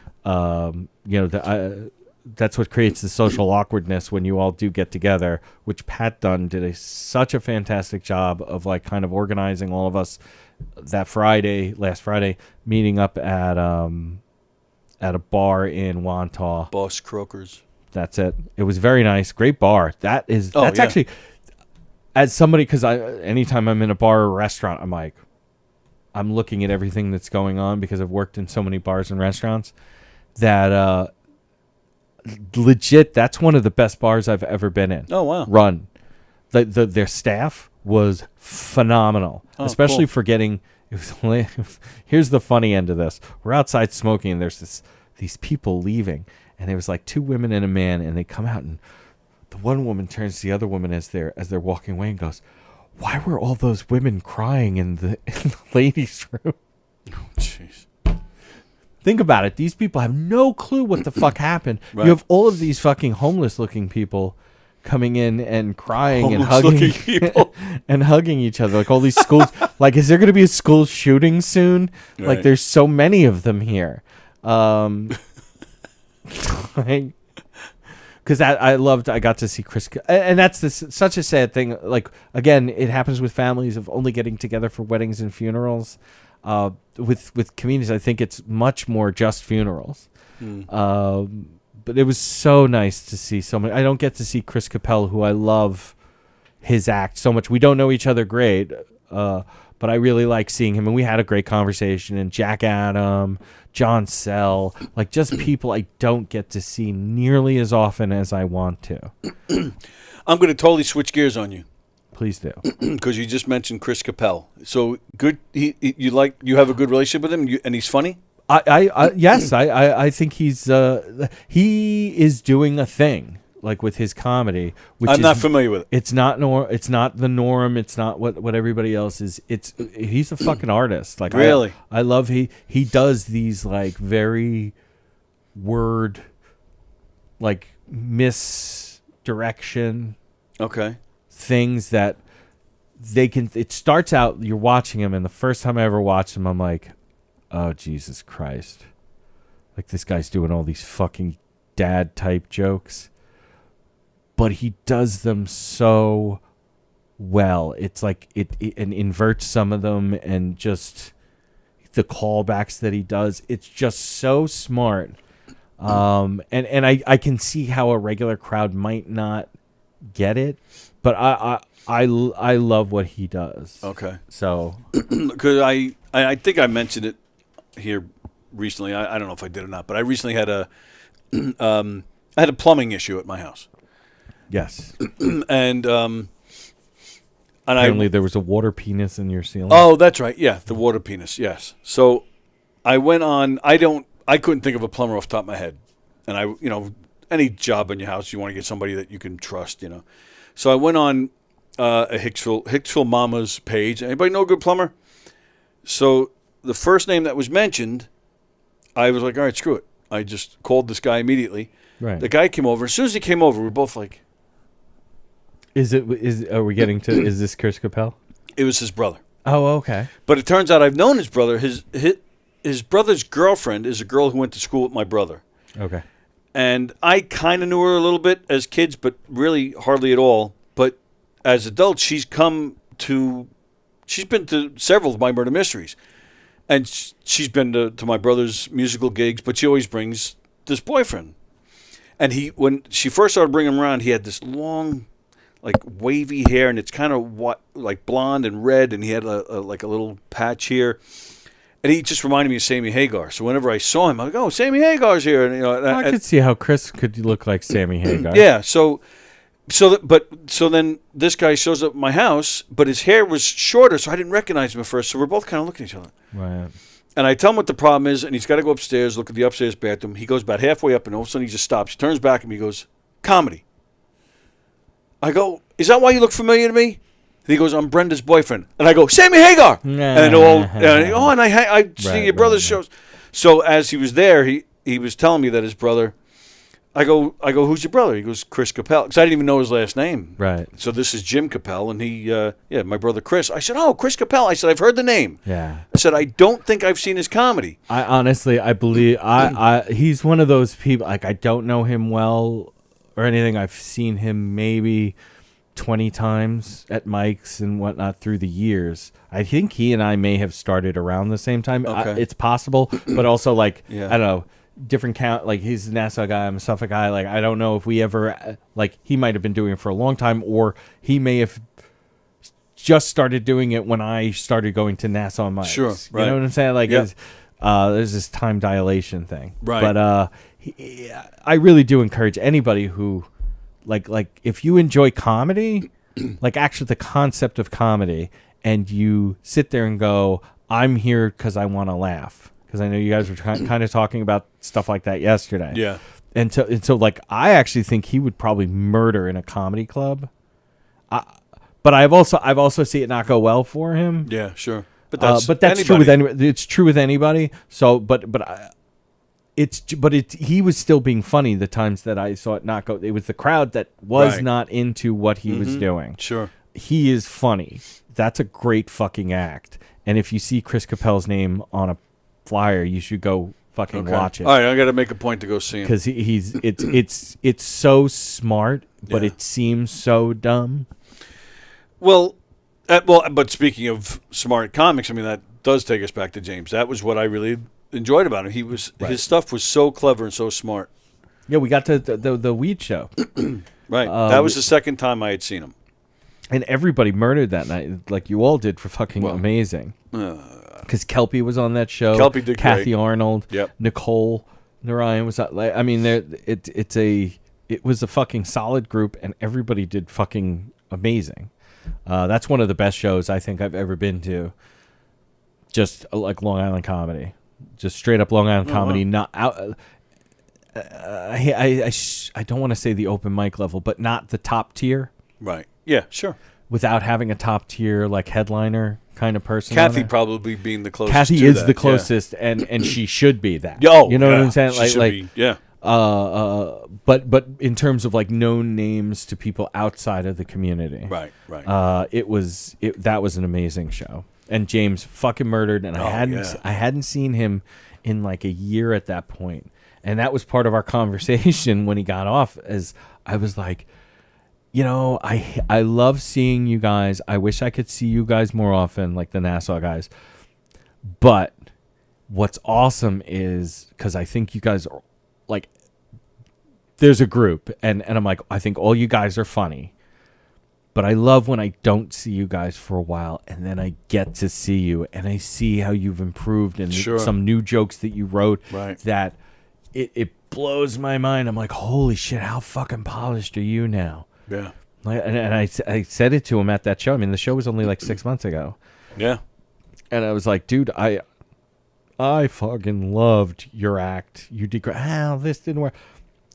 that's what creates the social awkwardness when you all do get together, which Pat Dunn did such a fantastic job of, like, kind of organizing all of us that last Friday, meeting up at a bar in Wantagh. Boss Croakers. That's it. It was very nice. Great bar. That's yeah. actually, as somebody, because anytime I'm in a bar or restaurant, I'm looking at everything that's going on, because I've worked in so many bars and restaurants that legit, that's one of the best bars I've ever been in. Oh wow. Run. Their staff was phenomenal, Oh, especially cool. for getting. Here's the funny end of this. We're outside smoking, and there's these people leaving, and there was like 2 women and a man, and they come out, and the one woman turns to the other woman as they're walking away and goes, "Why were all those women crying in the ladies' room?" Jeez. Think about it. These people have no clue what the fuck happened. Right. You have all of these fucking homeless-looking people coming in and crying and Homeless-looking hugging people. and hugging each other. Like, all these schools. Like, is there going to be a school shooting soon? Right. Like, there's so many of them here. Because I got to see Chris, and that's such a sad thing. Like, again, it happens with families of only getting together for weddings and funerals. With communities, I think it's much more just funerals. But it was so nice to see so many. I don't get to see Chris Capel, who I love his act so much. We don't know each other great, but I really like seeing him, and we had a great conversation. And Jack Adam, John Sell, like, just people I don't get to see nearly as often as I want to. I'm going to totally switch gears on you Please do. because you just mentioned Chris Capel. So good. You have a good relationship with him, and he's funny. Yes, I think he is doing a thing, like, with his comedy, which I'm not familiar with it. It's not the norm. It's not what everybody else is. He's a fucking artist. Like, Really? I love he does these, like, very word, like, misdirection Okay. things that they can. It starts out, you're watching him, and the first time I ever watched him, I'm like, oh, Jesus Christ. Like, this guy's doing all these fucking dad type jokes. But he does them so well. It's like it and inverts some of them, and just the callbacks that he does. It's just so smart. And I can see how a regular crowd might not get it, but I love what he does. Okay. So, Because I think I mentioned it here recently. I don't know if I did or not, but I recently had a plumbing issue at my house, yes. and Apparently there was a water penis in your ceiling. Oh, that's right. Yeah, the water penis. Yes. So I went on. I couldn't think of a plumber off the top of my head, and any job in your house, you want to get somebody that you can trust. So I went on a Hicksville Mama's page. Anybody know a good plumber? So the first name that was mentioned, I was like, all right, screw it. I just called this guy immediately. Right. The guy came over. As soon as he came over, we were both like, Are we getting to? Is this Chris Capel? it was his brother. Oh, okay. But it turns out I've known his brother. His brother's girlfriend is a girl who went to school with my brother. Okay. And I kind of knew her a little bit as kids, but really hardly at all. But as adults, she's been to several of my murder mysteries. And she's been to my brother's musical gigs, but she always brings this boyfriend. And when she first started bringing him around, he had this long, like, wavy hair, and it's kind of like blonde and red, and he had a little patch here. And he just reminded me of Sammy Hagar. So whenever I saw him, I was like, oh, Sammy Hagar's here. And, I could see how Chris could look like Sammy Hagar. Yeah, so then this guy shows up at my house, but his hair was shorter, so I didn't recognize him at first. So we're both kind of looking at each other. Right. And I tell him what the problem is, and he's got to go upstairs, look at the upstairs bathroom. He goes about halfway up, and all of a sudden he just stops. He turns back, and he goes, comedy. I go, is that why you look familiar to me? And he goes, I'm Brenda's boyfriend. And I go, Sammy Hagar! And I see your brother's shows. So as he was there, he was telling me that his brother, I go, who's your brother? He goes, Chris Capel. Because I didn't even know his last name. Right. So this is Jim Capel, and my brother Chris. I said, oh, Chris Capel. I said, I've heard the name. Yeah. I said, I don't think I've seen his comedy. I believe, he's one of those people, like, I don't know him well or anything. I've seen him maybe 20 times at mics and whatnot through the years. I think he and I may have started around the same time. Okay. It's possible, but also like, Yeah. I don't know, different count. Like he's a Nassau guy, I'm a Suffolk guy. Like I don't know if we ever, like he might have been doing it for a long time, or he may have just started doing it when I started going to Nassau mics. Sure, right. You know what I'm saying? Like Yep. there's this time dilation thing. Right. But I really do encourage anybody who like if you enjoy comedy, like actually the concept of comedy, and you sit there and go, I'm here because I want to laugh. Because I know you guys were kind of talking about stuff like that yesterday. Yeah. And so like I actually think he would probably murder in a comedy club. But I've also seen it not go well for him. Yeah, sure. But that's true with anybody. It's true with anybody. So, he was still being funny the times that I saw it not go. It was the crowd that was Right. not into what he was doing. Sure. He is funny. That's a great fucking act. And if you see Chris Capel's name on a flyer, you should go fucking watch it. All right, I got to make a point to go see him. Because it's so smart, but Yeah. it seems so dumb. Well, but speaking of smart comics, I mean, that does take us back to James. That was what I really enjoyed about him. His stuff was so clever and so smart. Yeah, we got to the weed show. Right. That was the second time I had seen him. And everybody murdered that night, like you all did, for fucking amazing. Because Kelpie was on that show. Kelpie did Kathy great. Arnold. Yep. Nicole Narayan was that. I mean, it was a fucking solid group, and everybody did fucking amazing. That's one of the best shows I think I've ever been to. Just like Long Island comedy, just straight up Long Island comedy. Not out. I don't want to say the open mic level, but not the top tier. Right. Yeah, sure. Without having a top tier like headliner kind of person. Kathy probably being the closest. Kathy to is that, the closest, and she should be that. Oh, you know what yeah, I'm saying? she Like, should be, yeah. But in terms of like known names to people outside of the community, Right. that was an amazing show, and James fucking murdered, and I hadn't seen him in like a year at that point, and that was part of our conversation when he got off. As I was like, you know, I love seeing you guys. I wish I could see you guys more often, like the Nassau guys. But what's awesome is, because I think you guys are like, there's a group, and I'm like, I think all you guys are funny. But I love when I don't see you guys for a while, and then I get to see you, and I see how you've improved, and some new jokes that you wrote that it blows my mind. I'm like, holy shit, how fucking polished are you now? Yeah. And I said it to him at that show. I mean, the show was only like 6 months ago. Yeah. And I was like, dude, I fucking loved your act. You did great. This didn't work.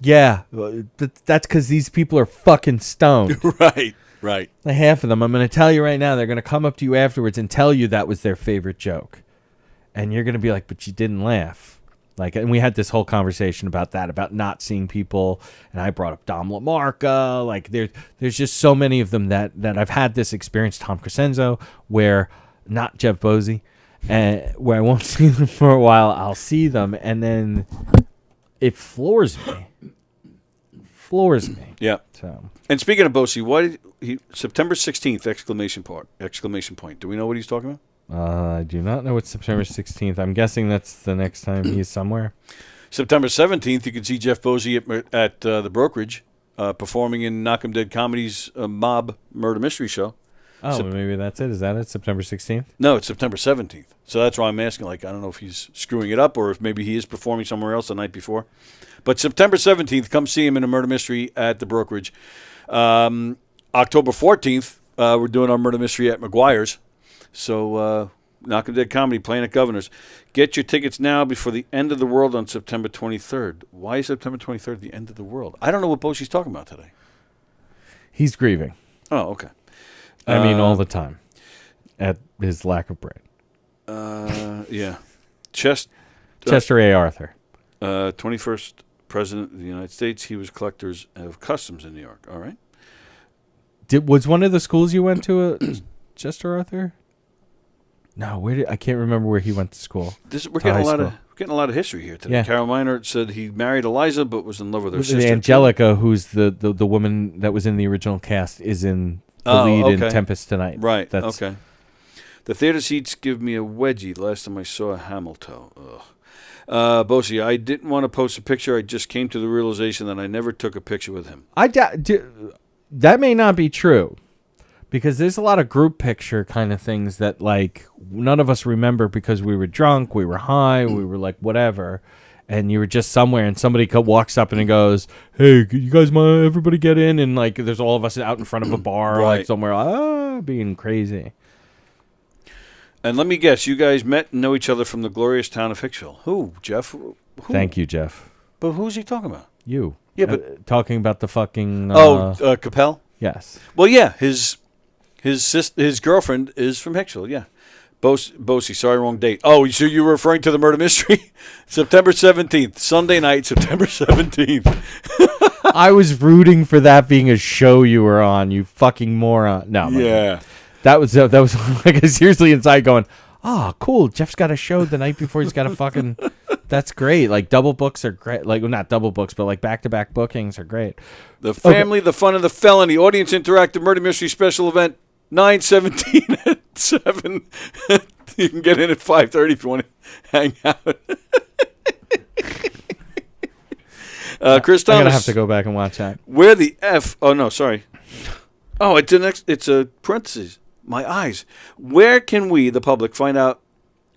Yeah, that's because these people are fucking stoned. Right. Like half of them, I'm going to tell you right now, they're going to come up to you afterwards and tell you that was their favorite joke. And you're going to be like, but you didn't laugh. Like, and we had this whole conversation about that, about not seeing people. And I brought up Dom LaMarca. Like, there's just so many of them that I've had this experience. Tom Crescenzo, where not Jeff Bosey, where I won't see them for a while. I'll see them, and then it floors me. Yeah. So. And speaking of Bosey, September 16th, exclamation point. Do we know what he's talking about? I do not know it's September 16th. I'm guessing that's the next time he's somewhere. September 17th, you can see Jeff Bosey at the Brokerage performing in Knockem Dead Comedy's Mob Murder Mystery Show. Oh, well, maybe that's it. Is that it? September 16th? No, it's September 17th. So that's why I'm asking. Like, I don't know if he's screwing it up or if maybe he is performing somewhere else the night before. But September 17th, come see him in a murder mystery at the brokerage. October 14th, we're doing our murder mystery at McGuire's. So Knockem Dead Comedy playing at Governor's. Get your tickets now before the end of the world on September 23rd. Why is September 23rd the end of the world? I don't know what Bosie's talking about today. He's grieving. Oh, okay. I mean, all the time at his lack of brain. Yeah. Chester A. Arthur. 21st President of the United States. He was collectors of customs in New York. All right. Was one of the schools you went to Chester Arthur? No, I can't remember where he went to school. We're getting a lot of history here today. Yeah. Carol Miner said he married Eliza, but was in love with her sister. Angelica, who's the woman that was in the original cast, is in the lead in Tempest Tonight. Right. Okay. The theater seats give me a wedgie. Last time I saw a Hamilton. Ugh. Bosie, I didn't want to post a picture. I just came to the realization that I never took a picture with him. That may not be true. Because there's a lot of group picture kind of things that, like, none of us remember because we were drunk, we were high, we were, like, whatever. And you were just somewhere, and somebody walks up and goes, hey, you guys mind everybody get in? And, like, there's all of us out in front of a bar, right. like, somewhere, being crazy. And let me guess, you guys met and know each other from the glorious town of Hicksville. Who, Jeff? Who? Thank you, Jeff. But who's he talking about? You. Yeah, but... talking about the fucking... Capel? Yes. Well, yeah, his girlfriend is from Hicksville, yeah. Bosie, sorry, wrong date. Oh, so you were referring to the murder mystery? September 17th, Sunday night, September 17th. I was rooting for that being a show you were on, you fucking moron. No, yeah. That was like seriously inside going, cool, Jeff's got a show the night before he's got a fucking... That's great. Like, double books are great. Like, well, not double books, but like back-to-back bookings are great. The Family, The Fun, and the Felony Audience Interactive Murder Mystery Special Event, 9/17 at 7. You can get in at 5:30 if you want to hang out. Chris Thomas. I'm gonna have to go back and watch that. Where the F? Oh no, sorry. Oh, it's a parentheses. My eyes. Where can we, the public, find out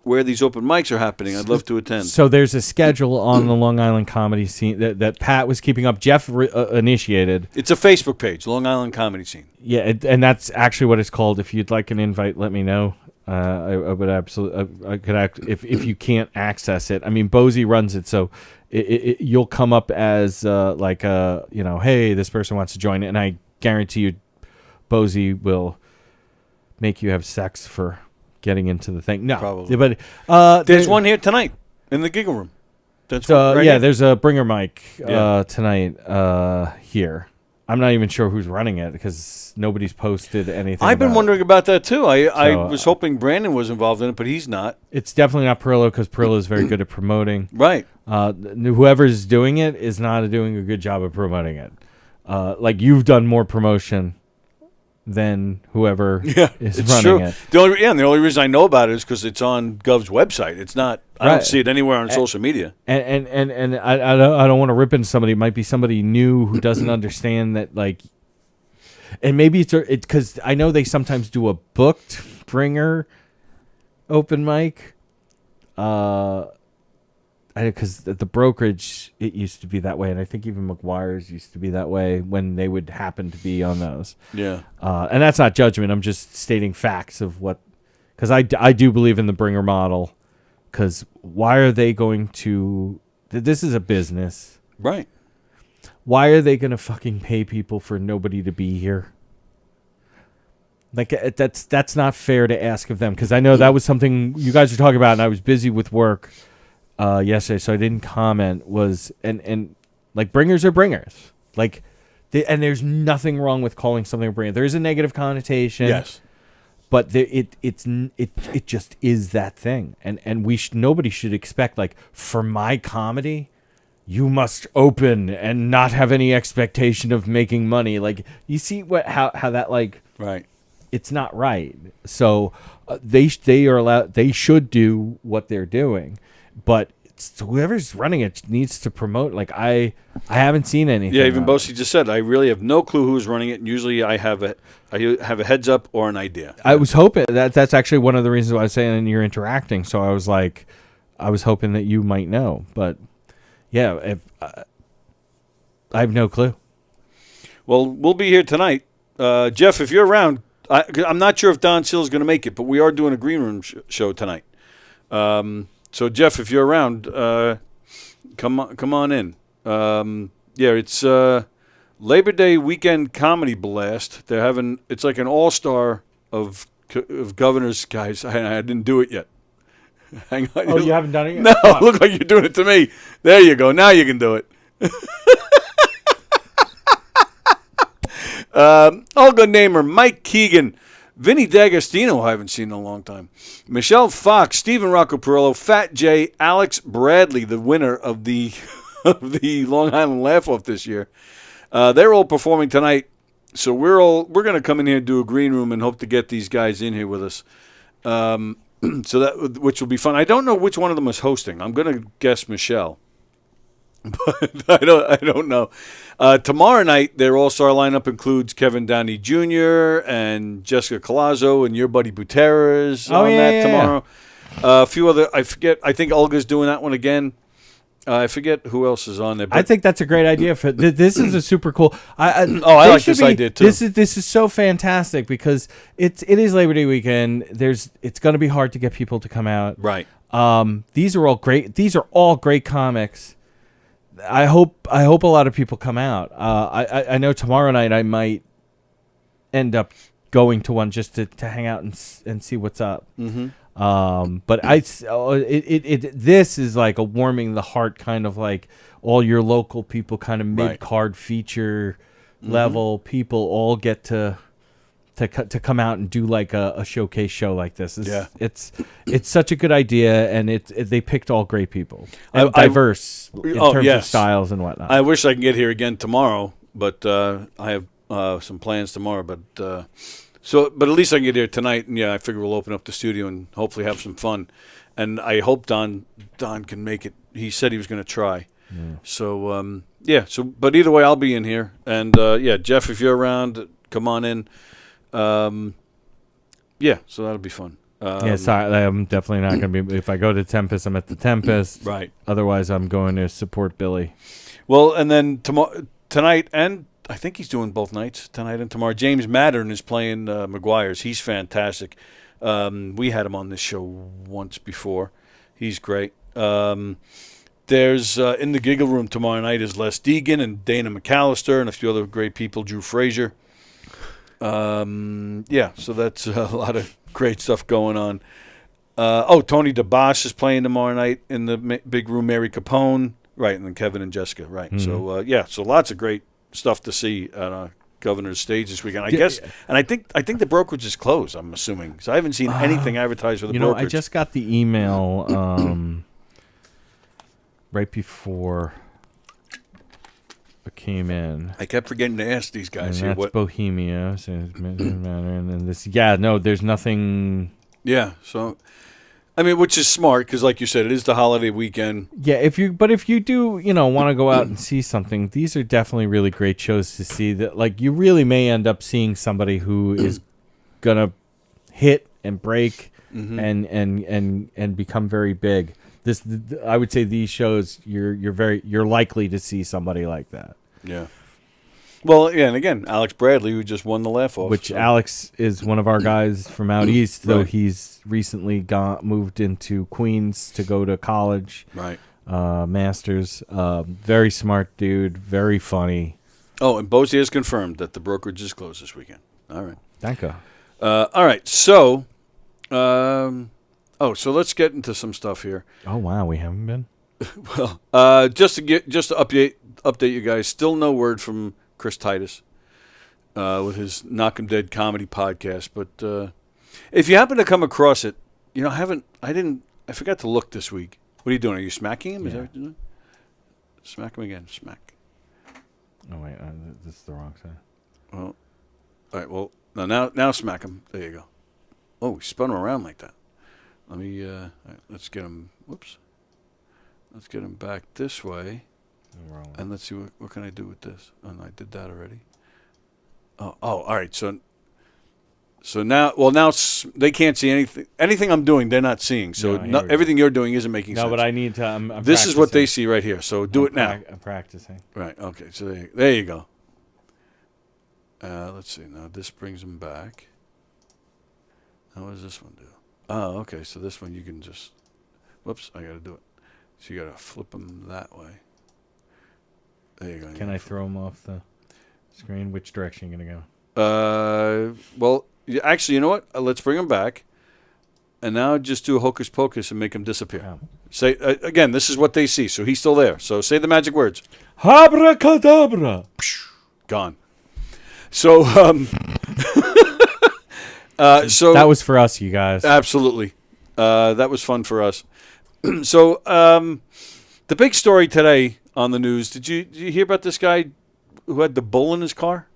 where these open mics are happening? I'd love to attend. So there's a schedule on the Long Island comedy scene that Pat was keeping up. Jeff initiated. It's a Facebook page, Long Island Comedy Scene. Yeah, and that's actually what it's called. If you'd like an invite, let me know. I would absolutely. I could if you can't access it. I mean, Bosie runs it, so you'll come up as hey, this person wants to join it, and I guarantee you, Bosie will make you have sex for getting into the thing. No, probably. But there's one here tonight in the Giggle Room. That's there's a bringer mic tonight here. I'm not even sure who's running it because nobody's posted anything. I've been wondering about that too. I was hoping Brandon was involved in it, but he's not. It's definitely not Perillo because Perillo is very good at promoting. Right. Whoever's doing it is not doing a good job of promoting it. Like you've done more promotion than whoever is running it. The only reason I know about it is because it's on Gov's website. It's not. I don't see it anywhere on social media. And I don't want to rip into somebody. It might be somebody new who doesn't understand that, like, and maybe it's because I know they sometimes do a booked bringer open mic. Because the brokerage, it used to be that way, and I think even McGuire's used to be that way when they would happen to be on those. Yeah. And that's not judgment. I'm just stating facts of what, because I do believe in the bringer model. Because why are they going to? This is a business, right? Why are they going to fucking pay people for nobody to be here? Like that's not fair to ask of them. Because I know that was something you guys were talking about, and I was busy with work yesterday, so I didn't comment. And like bringers are bringers, like, and there's nothing wrong with calling something a bringer. There is a negative connotation, yes, but it just is that thing, and nobody should expect, like, for my comedy, you must open and not have any expectation of making money. Like, you see how that, like, right? It's not right. So they are allowed. They should do what they're doing. But whoever's running it needs to promote. Like I haven't seen anything. Yeah, even Bosi just said I really have no clue who's running it. And usually I have a heads up or an idea. I was hoping that's actually one of the reasons why I was saying you're interacting. So I was like, I was hoping that you might know, but yeah, I have no clue. Well, we'll be here tonight. Jeff, if you're around, I'm not sure if Don Sill is going to make it, but we are doing a green room show tonight. So, Jeff, if you're around, come on in. It's Labor Day weekend comedy blast. They're having it's like an all-star of governors, guys. I didn't do it yet. Hang on. Oh, you haven't done it yet? No, look like you're doing it to me. There you go. Now you can do it. Olga Namer, Mike Keegan, Vinny D'Agostino, I haven't seen in a long time, Michelle Fox, Stephen Rocco Perillo, Fat J, Alex Bradley, the winner of the Long Island Laugh-Off this year. They're all performing tonight, so we're going to come in here and do a green room and hope to get these guys in here with us. Which will be fun. I don't know which one of them is hosting. I'm going to guess Michelle. But I don't know. Tomorrow night, their all-star lineup includes Kevin Downey Jr. and Jessica Colazzo and your buddy Buteras tomorrow. A few other, I forget. I think Olga's doing that one again. I forget who else is on there. But I think that's a great idea. This is a super cool. I like this idea too. This is so fantastic because it is Labor Day weekend. It's going to be hard to get people to come out. Right. These are all great. These are all great comics. I hope a lot of people come out. I know tomorrow night I might end up going to one just to hang out and see what's up. Mm-hmm. But this is like a warming the heart kind of like all your local people, kind of mid-card feature level people all get to come out and do like a showcase show like this. It's such a good idea, and they picked all great people and diverse in terms of styles and whatnot. I wish I could get here again tomorrow, but I have some plans tomorrow. But at least I can get here tonight, and I figure we'll open up the studio and hopefully have some fun. And I hope Don can make it. He said he was going to try. Yeah. So but either way, I'll be in here, and Jeff, if you're around, come on in. So that'll be fun. Sorry, I'm definitely not going to be. If I go to Tempest, I'm at the Tempest. Right. Otherwise, I'm going to support Billy. Well, and then tonight, and I think he's doing both nights, tonight and tomorrow. James Maddern is playing McGuire's. He's fantastic. We had him on this show once before. He's great. There's in the Giggle Room tomorrow night is Les Deegan and Dana McAllister and a few other great people, Drew Frazier. So that's a lot of great stuff going on. Tony DeBosch is playing tomorrow night in the big room. Mary Capone, right, and then Kevin and Jessica, right. Mm-hmm. So lots of great stuff to see at Governor's stage this weekend. I guess, and I think the brokerage is closed. I'm assuming, so I haven't seen anything advertised for the brokerage. I just got the email right before I came in. I kept forgetting to ask these guys and here. That's Bohemia, so and then this. Yeah, no, there's nothing. Yeah, so I mean, which is smart because, like you said, it is the holiday weekend. Yeah, if you do, want to go out and see something, these are definitely really great shows to see. That like you really may end up seeing somebody who is gonna hit and break and become very big. I would say these shows you're likely to see somebody like that. Yeah. Well, yeah, and again, Alex Bradley, who just won the Laugh-Off. Which Alex is one of our guys from out east, though he's recently moved into Queens to go to college. Right. Masters. Very smart dude, very funny. Oh, and Bosie has confirmed that the brokerage is closed this weekend. All right. Thank you. All right, so... so let's get into some stuff here. Oh wow, we haven't been. Well, just to update you guys. Still no word from Chris Titus with his Knockem Dead comedy podcast. But if you happen to come across it, I forgot to look this week. What are you doing? Are you smacking him? Yeah. Is that what you're doing? Smack him again. Smack. Oh wait, this is the wrong side. Well, all right. Well, now smack him. There you go. Oh, he spun him around like that. Let me, let's get him, whoops. Let's get him back this way. And let's see what can I do with this. Oh, no, I did that already. Oh, all right. So now, they can't see anything. Anything I'm doing, they're not seeing. So everything you're doing isn't making sense. No, but I need to. I'm this is what they see right here. So do it now. I'm practicing. Right. Okay. So there you go. Let's see. Now this brings them back. Now what does this one do? Oh, okay. So this one you can just. Whoops! I got to do it. So you got to flip them that way. There you go. Can I throw them off the screen? Which direction are you gonna go? Well, actually, you know what? Let's bring them back, and now just do a hocus pocus and make them disappear. Oh. Say again. This is what they see. So he's still there. So say the magic words. Abracadabra. Gone. So, so that was for us, you guys. Absolutely, that was fun for us. So, the big story today on the news. Did you hear about this guy who had the bull in his car?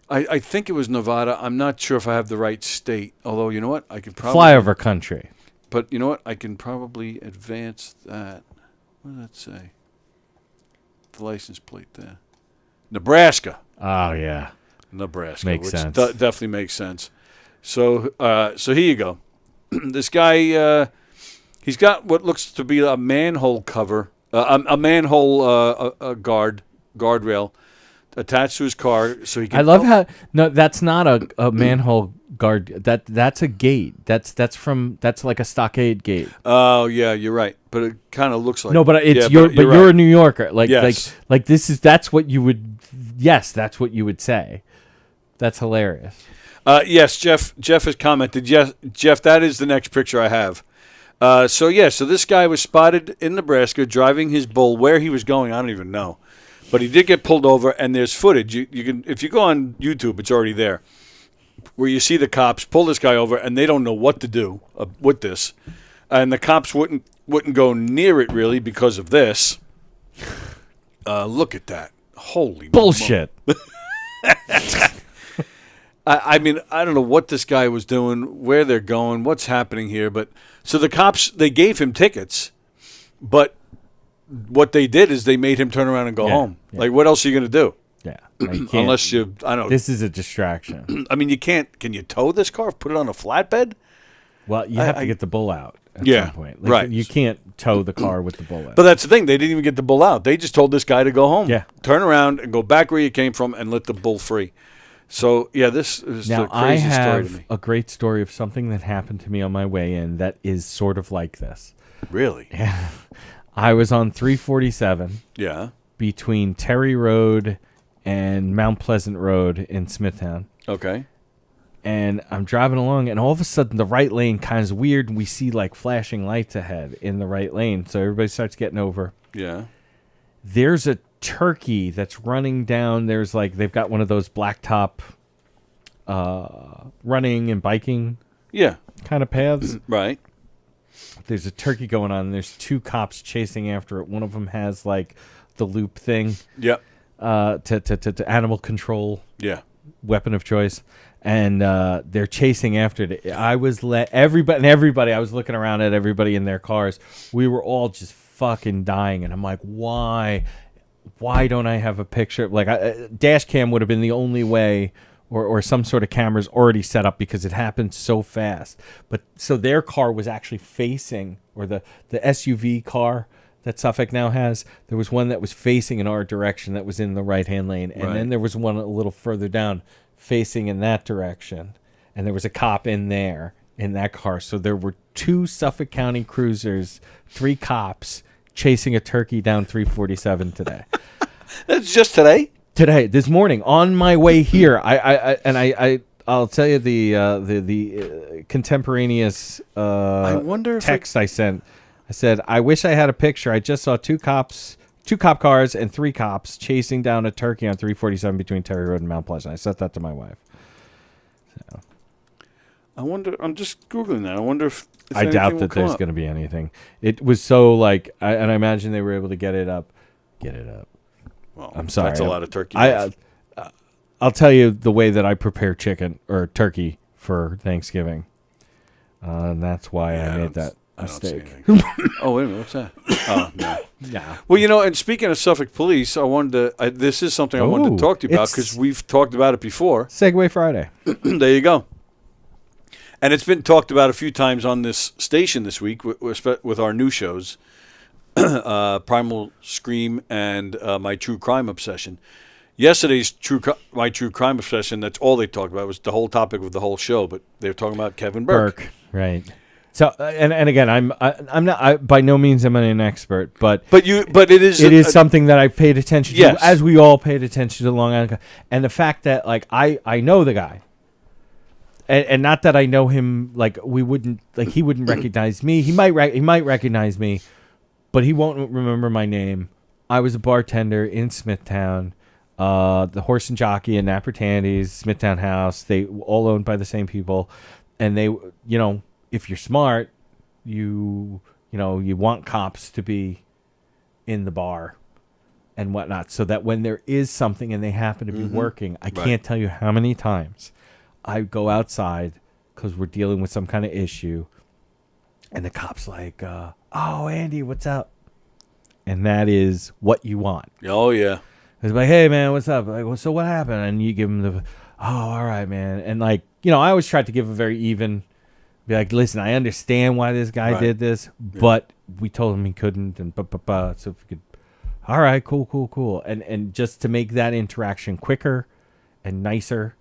I think it was Nevada. I'm not sure if I have the right state. Although, you know what? I could probably flyover country. But you know what? I can probably advance that. What did that say? The license plate there. Nebraska. Oh, yeah. Nebraska. Makes sense. Definitely makes sense. So here you go. This guy, he's got what looks to be a manhole cover, a manhole guardrail attached to his car, so he can. I love how that's not a manhole guard. That's a gate. That's like a stockade gate. Oh yeah, you're right. But it kind of looks like no, but it's you're you're a New Yorker. Yes. Like this is that's what you would. Yes, that's what you would say. That's hilarious. Yes, Jeff has commented. Yes, Jeff, that is the next picture I have. So this guy was spotted in Nebraska driving his bull. Where he was going, I don't even know. But he did get pulled over, and there's footage. You can, if you go on YouTube, it's already there, where you see the cops pull this guy over, and they don't know what to do with this, and the cops wouldn't go near it really because of this. Look at that! Holy bullshit! I mean, I don't know what this guy was doing, where they're going, what's happening here, but so the cops, they gave him tickets, but what they did is they made him turn around and go home. Yeah. Like, what else are you going to do? Yeah. Unless you, I don't know. This is a distraction. I mean, you can't, can you tow this car, put it on a flatbed? Well, you have to get the bull out at some point. Right. You can't tow the car with the bull out. But that's the thing. They didn't even get the bull out. They just told this guy to go home. Yeah. Turn around and go back where you came from and let the bull free. So, yeah, this is the crazy story to me. I have a great story of something that happened to me on my way in that is sort of like this. Really? Yeah. I was on 347 between Terry Road and Mount Pleasant Road in Smithtown. Okay. And I'm driving along, and all of a sudden the right lane kind of weird, and we see like flashing lights ahead in the right lane. So everybody starts getting over. Yeah. There's a turkey that's running down. There's like, they've got one of those blacktop running and biking kind of paths. Right. There's a turkey going on, and there's two cops chasing after it. One of them has like the loop thing. Yep. To animal control. Yeah. Weapon of choice. And they're chasing after it. I was everybody. I was looking around at everybody in their cars. We were all just fucking dying, and I'm like, why don't I have a picture? Like, dash cam would have been the only way, or some sort of cameras already set up because it happened so fast. But so their car was actually facing, or the SUV car that Suffolk now has, there was one that was facing in our direction that was in the right-hand lane, and then there was one a little further down facing in that direction, and there was a cop in there in that car. So there were two Suffolk County cruisers, 3 cops chasing a turkey down 347 today. That's just today? Today, this morning, on my way here. I'll tell you the contemporaneous I wonder if text I sent. I said, I wish I had a picture. I just saw 2 cop cars and 3 cops chasing down a turkey on 347 between Terry Road and Mount Pleasant. I sent that to my wife. So. I wonder. I'm just Googling that. I wonder if I doubt that there's going to be anything. It was so like, and I imagine they were able to get it up. Well, I'm sorry. That's a lot of turkey. I'll tell you the way that I prepare chicken or turkey for Thanksgiving. And that's why I made that. I don't see Mistake. anything. Oh, wait a minute. What's that? Oh, no. Yeah. Well, and speaking of Suffolk Police, I wanted to. This is something I wanted to talk to you about because we've talked about it before. Segway Friday. There you go. And it's been talked about a few times on this station this week with our new shows, Primal Scream and My True Crime Obsession. Yesterday's My True Crime Obsession, that's all they talked about. It was the whole topic of the whole show, but they were talking about Kevin Burke. Right. So and again, I'm not by no means am I an expert, but it is something that I paid attention yes. to, as we all paid attention to Long Island, and the fact that like I know the guy, and not that I know him, like he wouldn't recognize me. He might recognize me, but he won't remember my name. I was a bartender in Smithtown, the Horse and Jockey and Napper Tandy's, Smithtown House. They all owned by the same people, and they if you're smart, you want cops to be in the bar and whatnot, so that when there is something and they happen to be working, I can't tell you how many times I go outside because we're dealing with some kind of issue, and the cop's like, "Oh, Andy, what's up?" And that is what you want. Oh yeah. It's like, "Hey man, what's up?" Like, well, so what happened? And you give them the, "Oh, all right, man." And I always tried to give a very even. Be like, listen, I understand why this guy did this, but we told him he couldn't, and so if we could, all right, cool, and just to make that interaction quicker and nicer,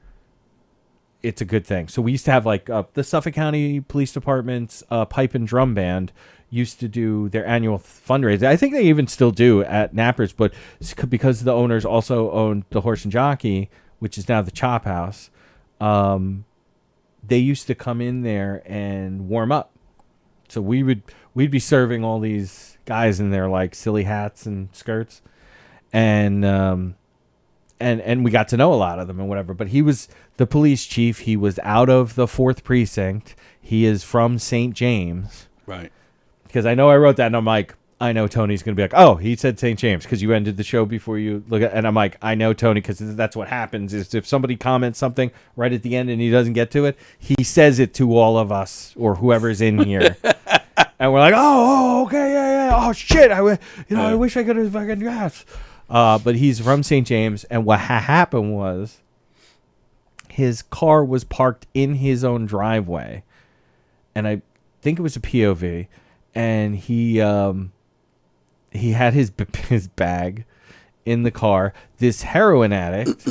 it's a good thing. So we used to have like the Suffolk County Police Department's pipe and drum band used to do their annual fundraiser. I think they even still do at Nappers, but because the owners also owned the Horse and Jockey, which is now the Chop House. They used to come in there and warm up. So we'd be serving all these guys in their like silly hats and skirts, and we got to know a lot of them and whatever. But he was the police chief. He was out of the 4th precinct. He is from St. James. Right. Because I know I wrote that and I'm like, I know Tony's going to be like, oh, he said St. James because you ended the show before you look at, and I'm like, I know Tony because that's what happens is if somebody comments something right at the end and he doesn't get to it, he says it to all of us or whoever's in here. And we're like, oh, okay, yeah. Oh, shit. I wish I could have fucking guessed. But he's from St. James. And what happened was his car was parked in his own driveway. And I think it was a POV. And he had his bag in the car. This heroin addict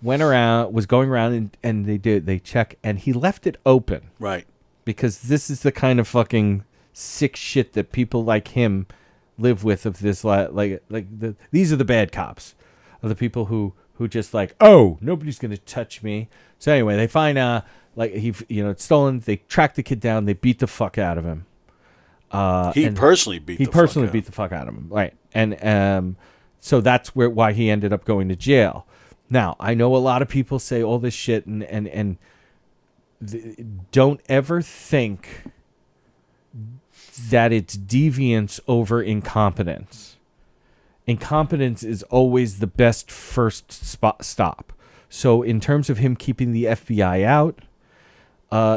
was going around and they check, and he left it open. Right. Because this is the kind of fucking sick shit that people like him live with. Of this these are the bad cops, are the people who just like, oh, nobody's gonna touch me. So anyway, they find it's stolen. They track the kid down. They beat the fuck out of him. He personally beat the fuck out of him, right? And so that's why he ended up going to jail. Now I know a lot of people say all this shit, and don't ever think that it's deviance over incompetence. Incompetence is always the best first stop. So in terms of him keeping the FBI out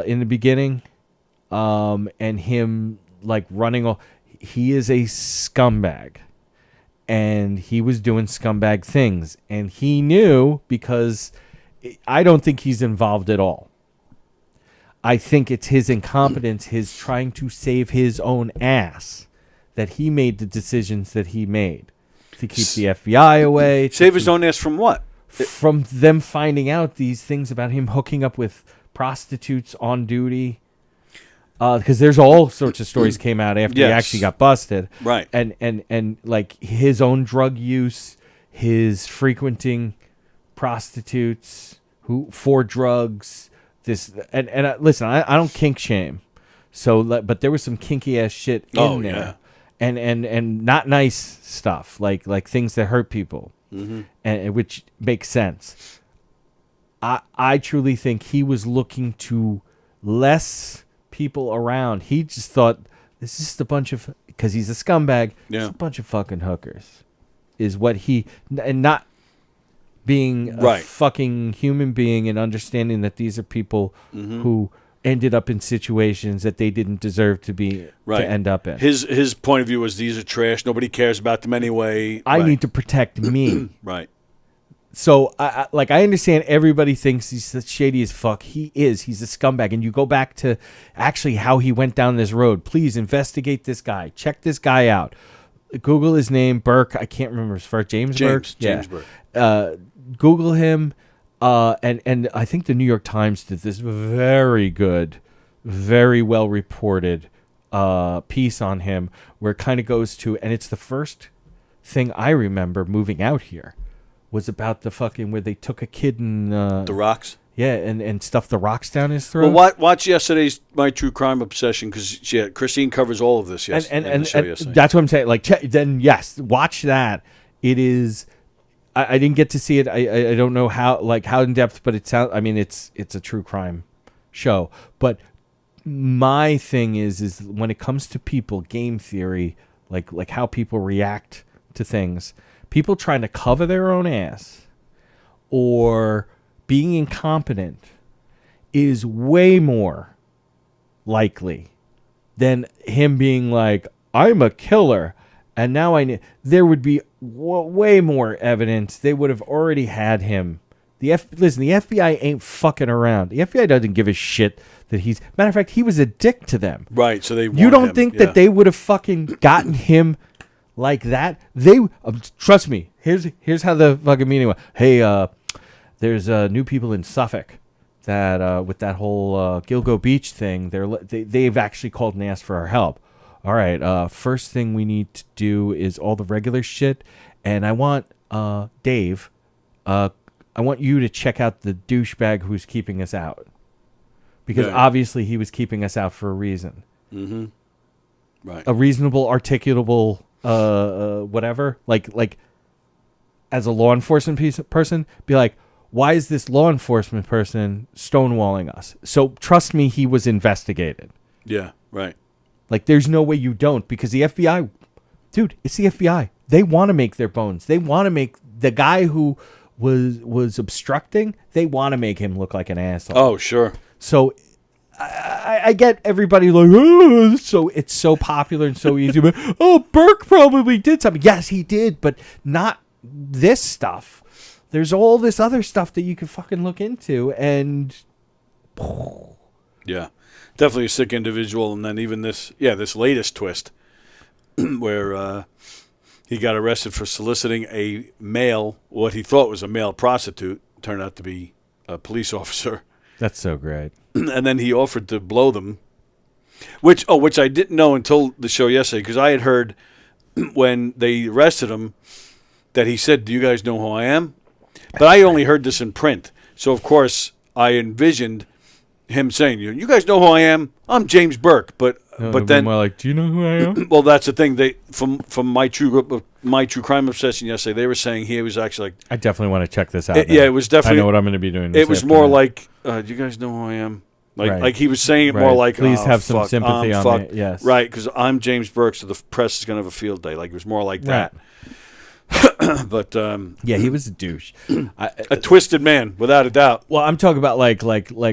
in the beginning, and him like running, he is a scumbag, and he was doing scumbag things, and he knew, because I don't think he's involved at all. I think it's his incompetence, his trying to save his own ass, that he made the decisions that he made to keep the FBI away. Save his own ass from what? From them finding out these things about him hooking up with prostitutes on duty. Because there's all sorts of stories came out after he actually got busted. Right. And like his own drug use, his frequenting prostitutes for drugs. Listen, I don't kink shame. So, but there was some kinky ass shit in there. Yeah. And not nice stuff, like things that hurt people. Mm-hmm. And which makes sense. I truly think he was looking to less people around. He just thought, this is just a bunch of, because he's a scumbag, it's a bunch of fucking hookers, is what he, and not being a fucking human being and understanding that these are people who ended up in situations that they didn't deserve to be to end up in. His point of view was these are trash. Nobody cares about them anyway. I need to protect me. Right. So, I understand everybody thinks he's shady as fuck. He is. He's a scumbag. And you go back to actually how he went down this road. Please investigate this guy. Check this guy out. Google his name, Burke. I can't remember his first. James Burke? James Burke. Google him. And I think the New York Times did this very good, very well reported piece on him where it kind of goes to, and it's the first thing I remember moving out here. Was about the fucking where they took a kid and the rocks. Yeah, and stuffed the rocks down his throat. Well, watch yesterday's My True Crime Obsession because Christine covers all of this. And that's what I'm saying. Like, then yes, watch that. It is. I didn't get to see it. I don't know how in depth, but it sounds. I mean, it's a true crime show. But my thing is when it comes to people, game theory, like how people react to things. People trying to cover their own ass or being incompetent is way more likely than him being like, I'm a killer. And now there would be way more evidence. They would have already had him. Listen, the FBI ain't fucking around. The FBI doesn't give a shit that matter of fact, he was a dick to them. Right. So you don't think that they would have fucking gotten him like that? They trust me. Here's how the fucking meeting went. Hey, there's new people in Suffolk that with that whole Gilgo Beach thing. They've actually called and asked for our help. All right. First thing we need to do is all the regular shit, and I want Dave. I want you to check out the douchebag who's keeping us out, because obviously he was keeping us out for a reason. Mm-hmm. Right. A reasonable, articulable. Whatever, like as a law enforcement person, be like, why is this law enforcement person stonewalling us? So trust me, he was investigated. Yeah, right. Like there's no way you don't, because the FBI, dude, it's the FBI. They want to make their bones. They want to make the guy who was obstructing. They want to make him look like an asshole. Oh, sure. So. I get everybody like, oh, so it's so popular and so easy. But Burke probably did something. Yes, he did, but not this stuff. There's all this other stuff that you can fucking look into, and yeah, definitely a sick individual. And then even this latest twist, where he got arrested for soliciting what he thought was a male prostitute, turned out to be a police officer. That's so great. And then he offered to blow them, which I didn't know until the show yesterday, because I had heard when they arrested him that he said, "Do you guys know who I am?" But I only heard this in print, so of course I envisioned him saying, "You guys know who I am? I'm James Burke." But then more like, "Do you know who I am?" Well, that's the thing. They from my true crime obsession yesterday, they were saying he was actually like, I definitely want to check this out. It was definitely. I know what I'm going to be doing. It was more like, "Do you guys know who I am?" Like he was saying it more like, please have some sympathy on me. Yes, right, because I'm James Burke, so the press is going to have a field day. Like it was more like that. But yeah, he was a douche, a twisted man, without a doubt. Well, I'm talking about like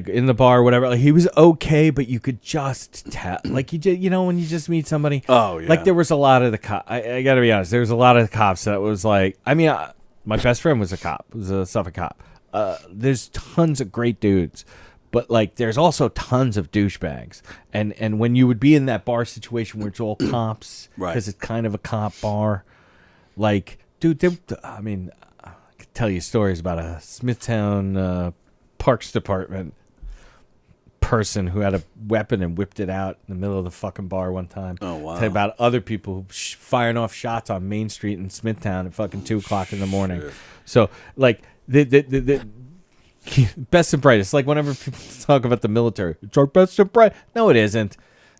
in the bar, or whatever. Like he was okay, but you could just tell. Like you know, when you just meet somebody. Oh yeah. Like there was a lot of the cop. I got to be honest. There was a lot of the cops that was like. I mean, my best friend was a cop. Was a Suffolk cop. There's tons of great dudes. But, like, there's also tons of douchebags. And when you would be in that bar situation where it's all cops, because it's kind of a cop bar, like, dude, I mean, I could tell you stories about a Smithtown Parks Department person who had a weapon and whipped it out in the middle of the fucking bar one time. Oh, wow. Tell you about other people who firing off shots on Main Street in Smithtown at fucking 2 o'clock in the morning. Shit. So, like, the best and brightest. Like whenever people talk about the military, it's our best and bright. No, it isn't.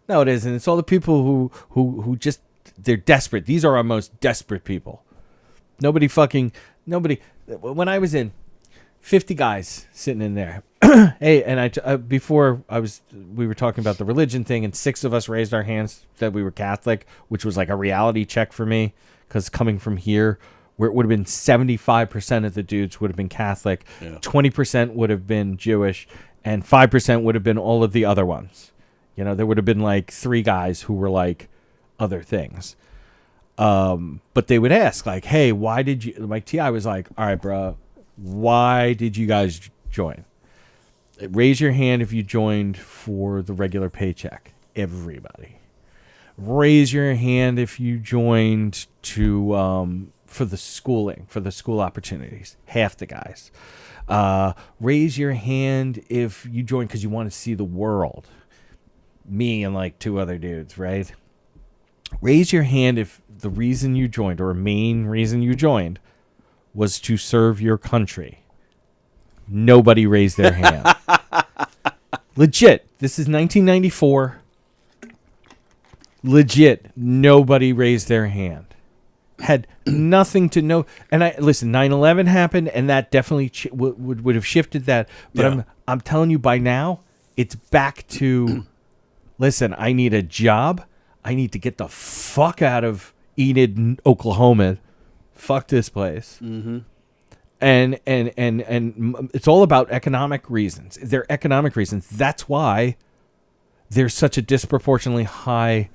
It's all the people who just they're desperate. These are our most desperate people. Nobody. When I was in, 50 guys sitting in there. Hey, and before we were talking about the religion thing, and 6 of us raised our hands that we were Catholic, which was like a reality check for me, because coming from here, where it would have been 75% of the dudes would have been Catholic, 20% would have been Jewish, and 5% would have been all of the other ones. You know, there would have been like 3 guys who were like other things. But they would ask like, hey, why did you, like T.I. was like, all right, bro, why did you guys join? Raise your hand if you joined for the regular paycheck. Everybody. Raise your hand if you joined to for the schooling, for the school opportunities. Half the guys. Raise your hand if you joined because you want to see the world. Me and like 2 other dudes, right? Raise your hand if the reason you joined, or a main reason you joined, was to serve your country. Nobody raised their hand. Legit. This is 1994. Legit. Nobody raised their hand. Had nothing to know. And listen, 9/11 happened, and that definitely would have shifted that. But I'm telling you, by now, it's back to, listen, I need a job. I need to get the fuck out of Enid, Oklahoma. Fuck this place. Mm-hmm. And it's all about economic reasons. They're economic reasons. That's why there's such a disproportionately high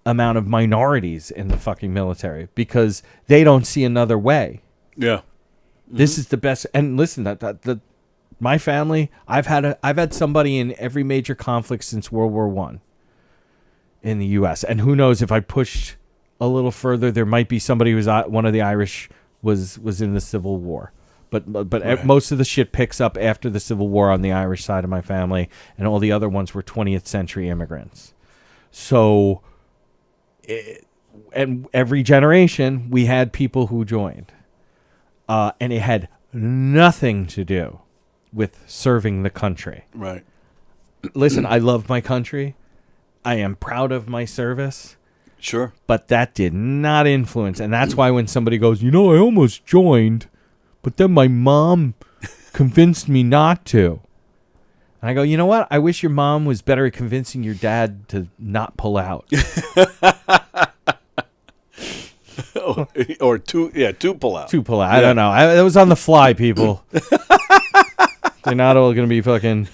amount of minorities in the fucking military, because they don't see another way. Yeah. Mm-hmm. This is the best. And listen, that my family, I've had somebody in every major conflict since World War I in the U.S. And who knows, if I pushed a little further, there might be somebody who's one of the Irish was in the Civil War. But right. Most of the shit picks up after the Civil War on the Irish side of my family, and all the other ones were 20th century immigrants. So, and every generation we had people who joined, and it had nothing to do with serving the country. Right. Listen, I love my country. I am proud of my service. Sure. But that did not influence. And that's why when somebody goes, I almost joined, but then my mom convinced me not to. And I go, you know what? I wish your mom was better at convincing your dad to not pull out. Or two pull out. 2 pull out. I don't know. It was on the fly, people. They're not all going to be fucking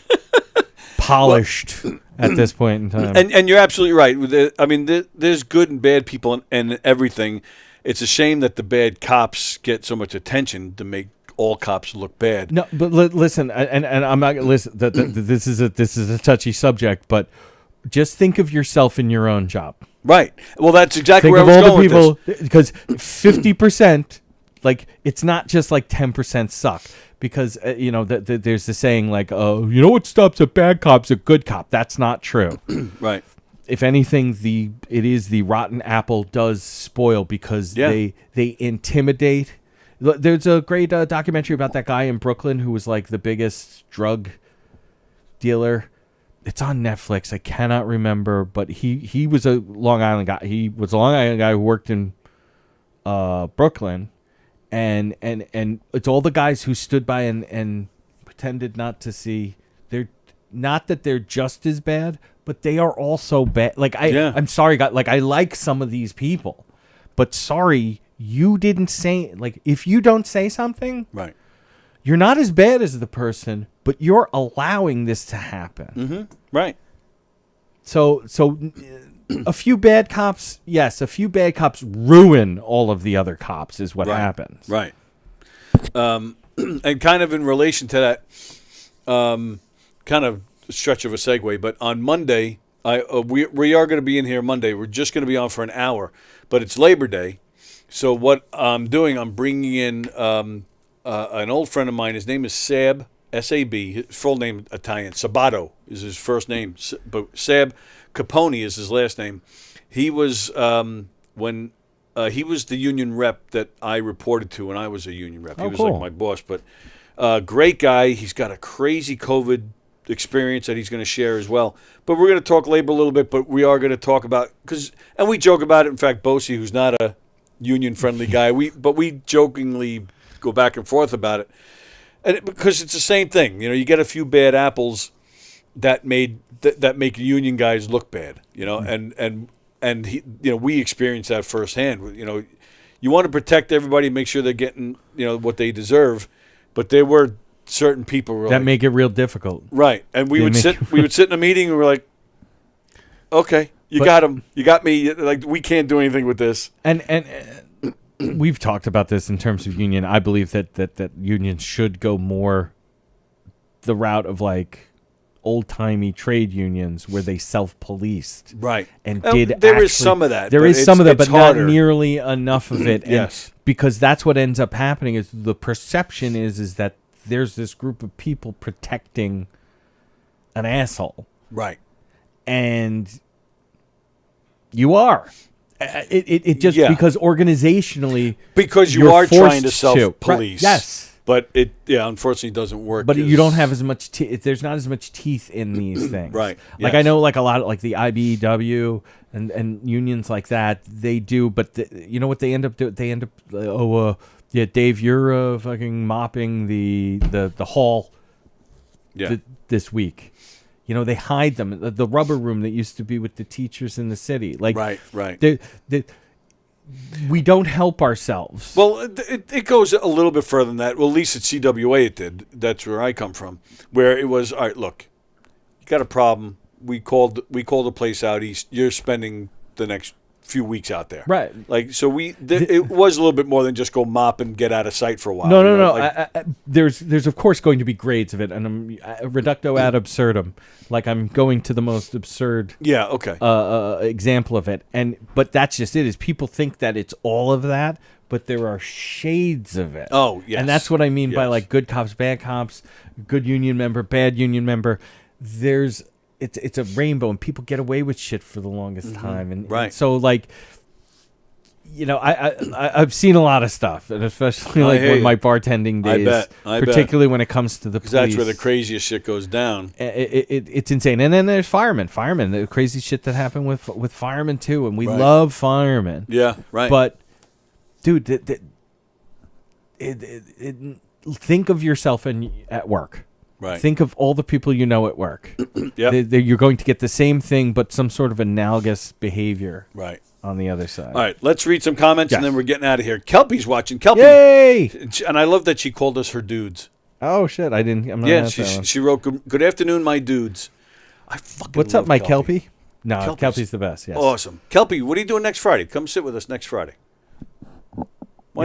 polished at this point in time. And you're absolutely right. I mean, there's good and bad people and everything. It's a shame that the bad cops get so much attention to make all cops look bad. No, but listen, and I'm not listen. This is a touchy subject, but just think of yourself in your own job. Right. Well, that's exactly where I was going with this. Because 50%, like, it's not just like 10% suck. Because there's the saying like, what stops a bad cop's a good cop. That's not true. Right. If anything, it is the rotten apple does spoil, because they intimidate. There's a great documentary about that guy in Brooklyn who was like the biggest drug dealer. It's on Netflix. I cannot remember, but he was a Long Island guy. He was a Long Island guy who worked in Brooklyn, and it's all the guys who stood by and pretended not to see. They're not that they're just as bad, but they are also bad. Like I'm sorry, God. Like, I like some of these people, but sorry, you didn't say. Like, if you don't say something, right, you're not as bad as the person, but you're allowing this to happen. Mm-hmm. Right. So a few bad cops, yes, a few bad cops ruin all of the other cops is what happens. Right. And kind of in relation to that, kind of stretch of a segue, but on Monday, we are going to be in here Monday. We're just going to be on for an hour, but it's Labor Day. So what I'm doing, I'm bringing in an old friend of mine. His name is Sab, S-A-B. His full name Italian. Sabato is his first name, but Sab Capone is his last name. He was when he was the union rep that I reported to when I was a union rep. He was cool. like my boss, but great guy. He's got a crazy COVID experience that he's going to share as well. But we're going to talk labor a little bit, but we are going to talk about, and we joke about it. In fact, Bosie, who's not a union-friendly guy, we jokingly go back and forth about it. And because it's the same thing. You get a few bad apples that make union guys look bad, and we experience that firsthand. You want to protect everybody, make sure they're getting, what they deserve. But there were certain people were that like, make it real difficult. right. And we They would make sit. it We would sit in a meeting and we're like, okay, you got him. You got me. Like we can't do anything with this. And we've talked about this in terms of union. I believe that unions should go more the route of like old-timey trade unions where they self-policed. Right. And there is some of that. There but is some of that, it's but harder. not nearly enough of it. And Yes. because that's what ends up happening is the perception is that there's this group of people protecting an asshole. Right. And you are. It just Yeah. because organizationally Because you you're are trying to forced self-police. Right. Yes. But it, unfortunately doesn't work. But you don't have as much there's not as much teeth in these things. Right. Like Yes. I know like a lot of like the IBEW and unions like that, they do, but you know what they end up doing? They end up Dave, you're fucking mopping the hall this week. You know, they hide them. The rubber room that used to be with the teachers in the city. Like Right. we don't help ourselves. Well, it goes a little bit further than that. Well, at least at CWA it did. That's where I come from. Where it was, all right, look, you got a problem. We called the place out. You're spending the next few weeks out there. Right. Like, so it was a little bit more than just go mop and get out of sight for a while. No. Like, There's of course going to be grades of it, and I'm reducto ad absurdum. Like I'm going to the most absurd yeah, okay. example of it, but that's just it. Is people think that it's all of that, but there are shades of it. Oh, yes. And that's what I mean by Yes. like good cops, bad cops, good union member, bad union member. It's a rainbow, and people get away with shit for the longest time, and Right. so like. You know, I've seen a lot of stuff, and especially like hear with you. my bartending days, I bet. particularly when it comes to the police. Because that's where the craziest shit goes down. It's insane. And then there's firemen, the crazy shit that happened with firemen too, and we love firemen. Yeah, right. But, dude, think of yourself at work. Right. Think of all the people you know at work. Yep. You're going to get the same thing, but some sort of analogous behavior. Right. On the other side. All right, let's read some comments, Yes. and then we're getting out of here. Kelpie's watching. Kelpie. Yay! And I love that she called us her dudes. Oh, shit. I'm not Yeah, at that one. she wrote, good afternoon, my dudes. I fucking What's up, love my Kelpie? No, Kelpie's Kelpie's the best, yes. Awesome. Kelpie, what are you doing next Friday? Come sit with us next Friday. Why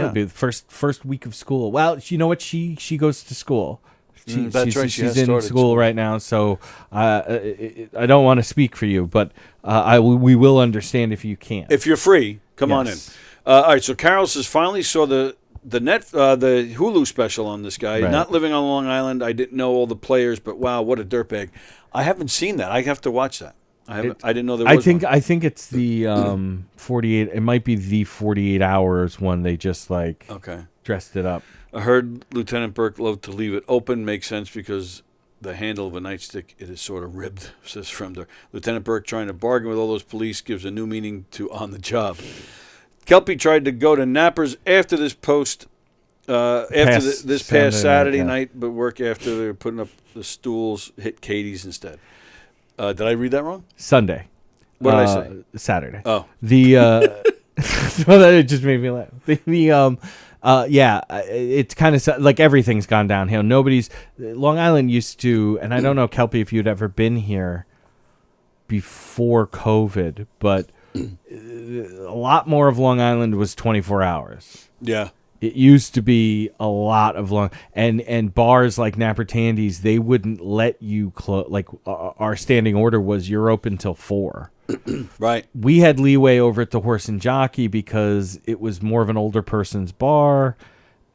Yeah, not? it'll be the first week of school. Well, you know what? She goes to school. That's right. She She's has in started school right now, so I don't want to speak for you, but we will understand if you can't. If you're free, come on in. Yes. All right. So Carol says finally saw the Hulu special on this guy. Right. Not living on Long Island. I didn't know all the players, but wow, what a dirtbag! I haven't seen that. I have to watch that. I didn't know there was. I think it's the 48. It might be the 48 hours one. They just like dressed it up. I heard Lieutenant Burke loved to leave it open. Makes sense because the handle of a nightstick, it is sort of ribbed, says Fremder. Lieutenant Burke trying to bargain with all those police gives a new meaning to on the job. Kelpie tried to go to Nappers after this post, this past Saturday night, but work after they were putting up the stools, hit Katie's instead. Did I read that wrong? Sunday. What did I say? Saturday. Oh. So that it just made me laugh. It's kind of like everything's gone downhill. Long Island used to, and I don't know, Kelpie, if you'd ever been here before COVID, but a lot more of Long Island was 24 hours. Yeah. It used to be a lot of and bars like Napper Tandy's, they wouldn't let you close. Like our standing order was you're open till 4. Right. We had leeway over at the Horse and Jockey because it was more of an older person's bar,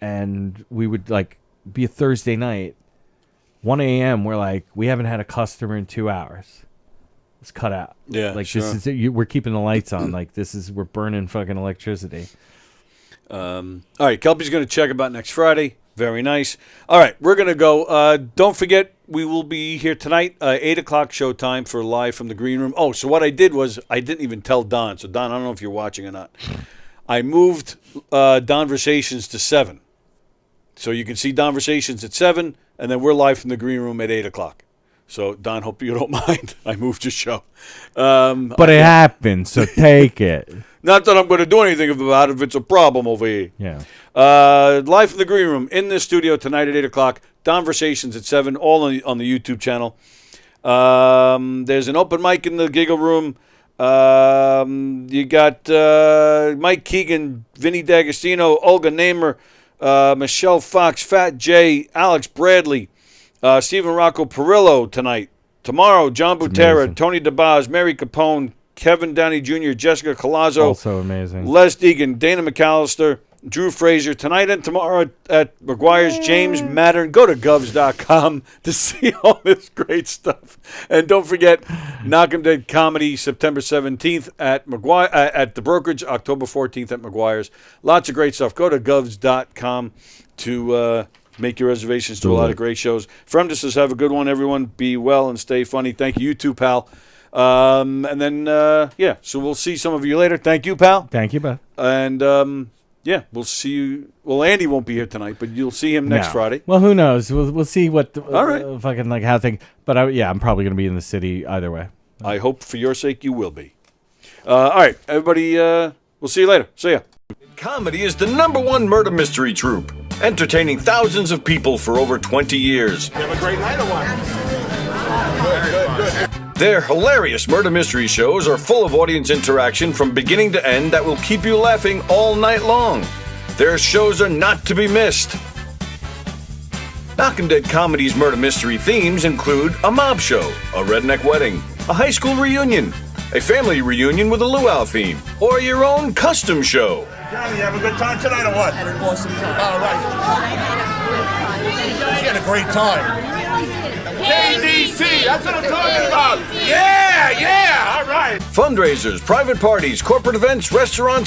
and we would like be a Thursday night, 1 a.m. We're like, we haven't had a customer in 2 hours. Let's cut out. Yeah, like sure. this is we're keeping the lights on. Like we're burning fucking electricity. All right, Kelpie's going to check about next Friday. Very nice. All right, we're going to go. Don't forget, we will be here tonight, 8 o'clock showtime for Live from the Green Room. Oh, so what I did was I didn't even tell Don. So, Don, I don't know if you're watching or not. I moved Donversations to 7. So you can see Donversations at 7, and then we're Live from the Green Room at 8 o'clock. So, Don, hope you don't mind. I moved your show. But it happened, so take it. Not that I'm going to do anything about it if it's a problem over here. Yeah. Live from the Green Room in the studio tonight at 8 o'clock. Conversations at 7, all on the YouTube channel. There's an open mic in the Giggle Room. You got Mike Keegan, Vinny D'Agostino, Olga Namer, Michelle Fox, Fat Jay, Alex Bradley, Stephen Rocco Perillo tonight. Tomorrow, John Butera, Tony DeBaz, Mary Capone, Kevin Downey Jr., Jessica Colazzo. Also amazing. Les Deegan, Dana McAllister, Drew Fraser. Tonight and tomorrow at McGuire's, James Mattern. Go to govs.com to see all this great stuff. And don't forget, Knockem Dead Comedy, September 17th at McGuire, at the Brokerage, October 14th at McGuire's. Lots of great stuff. Go to govs.com to make your reservations to a lot of great shows. Fremdus says, have a good one, everyone. Be well and stay funny. Thank you. You too, pal. And then, so we'll see some of you later. Thank you, pal. Thank you, Beth. And, we'll see you. Well, Andy won't be here tonight, but you'll see him next Friday. Well, who knows? We'll see what All right. fucking like how things. But I'm probably going to be in the city either way. I hope for your sake you will be. All right, everybody, we'll see you later. See ya. Comedy is the #1 murder mystery troupe, entertaining thousands of people for over 20 years. Have a great night or what? Their hilarious murder mystery shows are full of audience interaction from beginning to end that will keep you laughing all night long. Their shows are not to be missed. Knockem Dead Comedy's murder mystery themes include a mob show, a redneck wedding, a high school reunion, a family reunion with a luau theme, or your own custom show. Johnny, you have a good time tonight or what? Had an awesome time. All right. She had a great time. KDC, that's what I'm talking about. Yeah, all right. Fundraisers, private parties, corporate events, restaurants,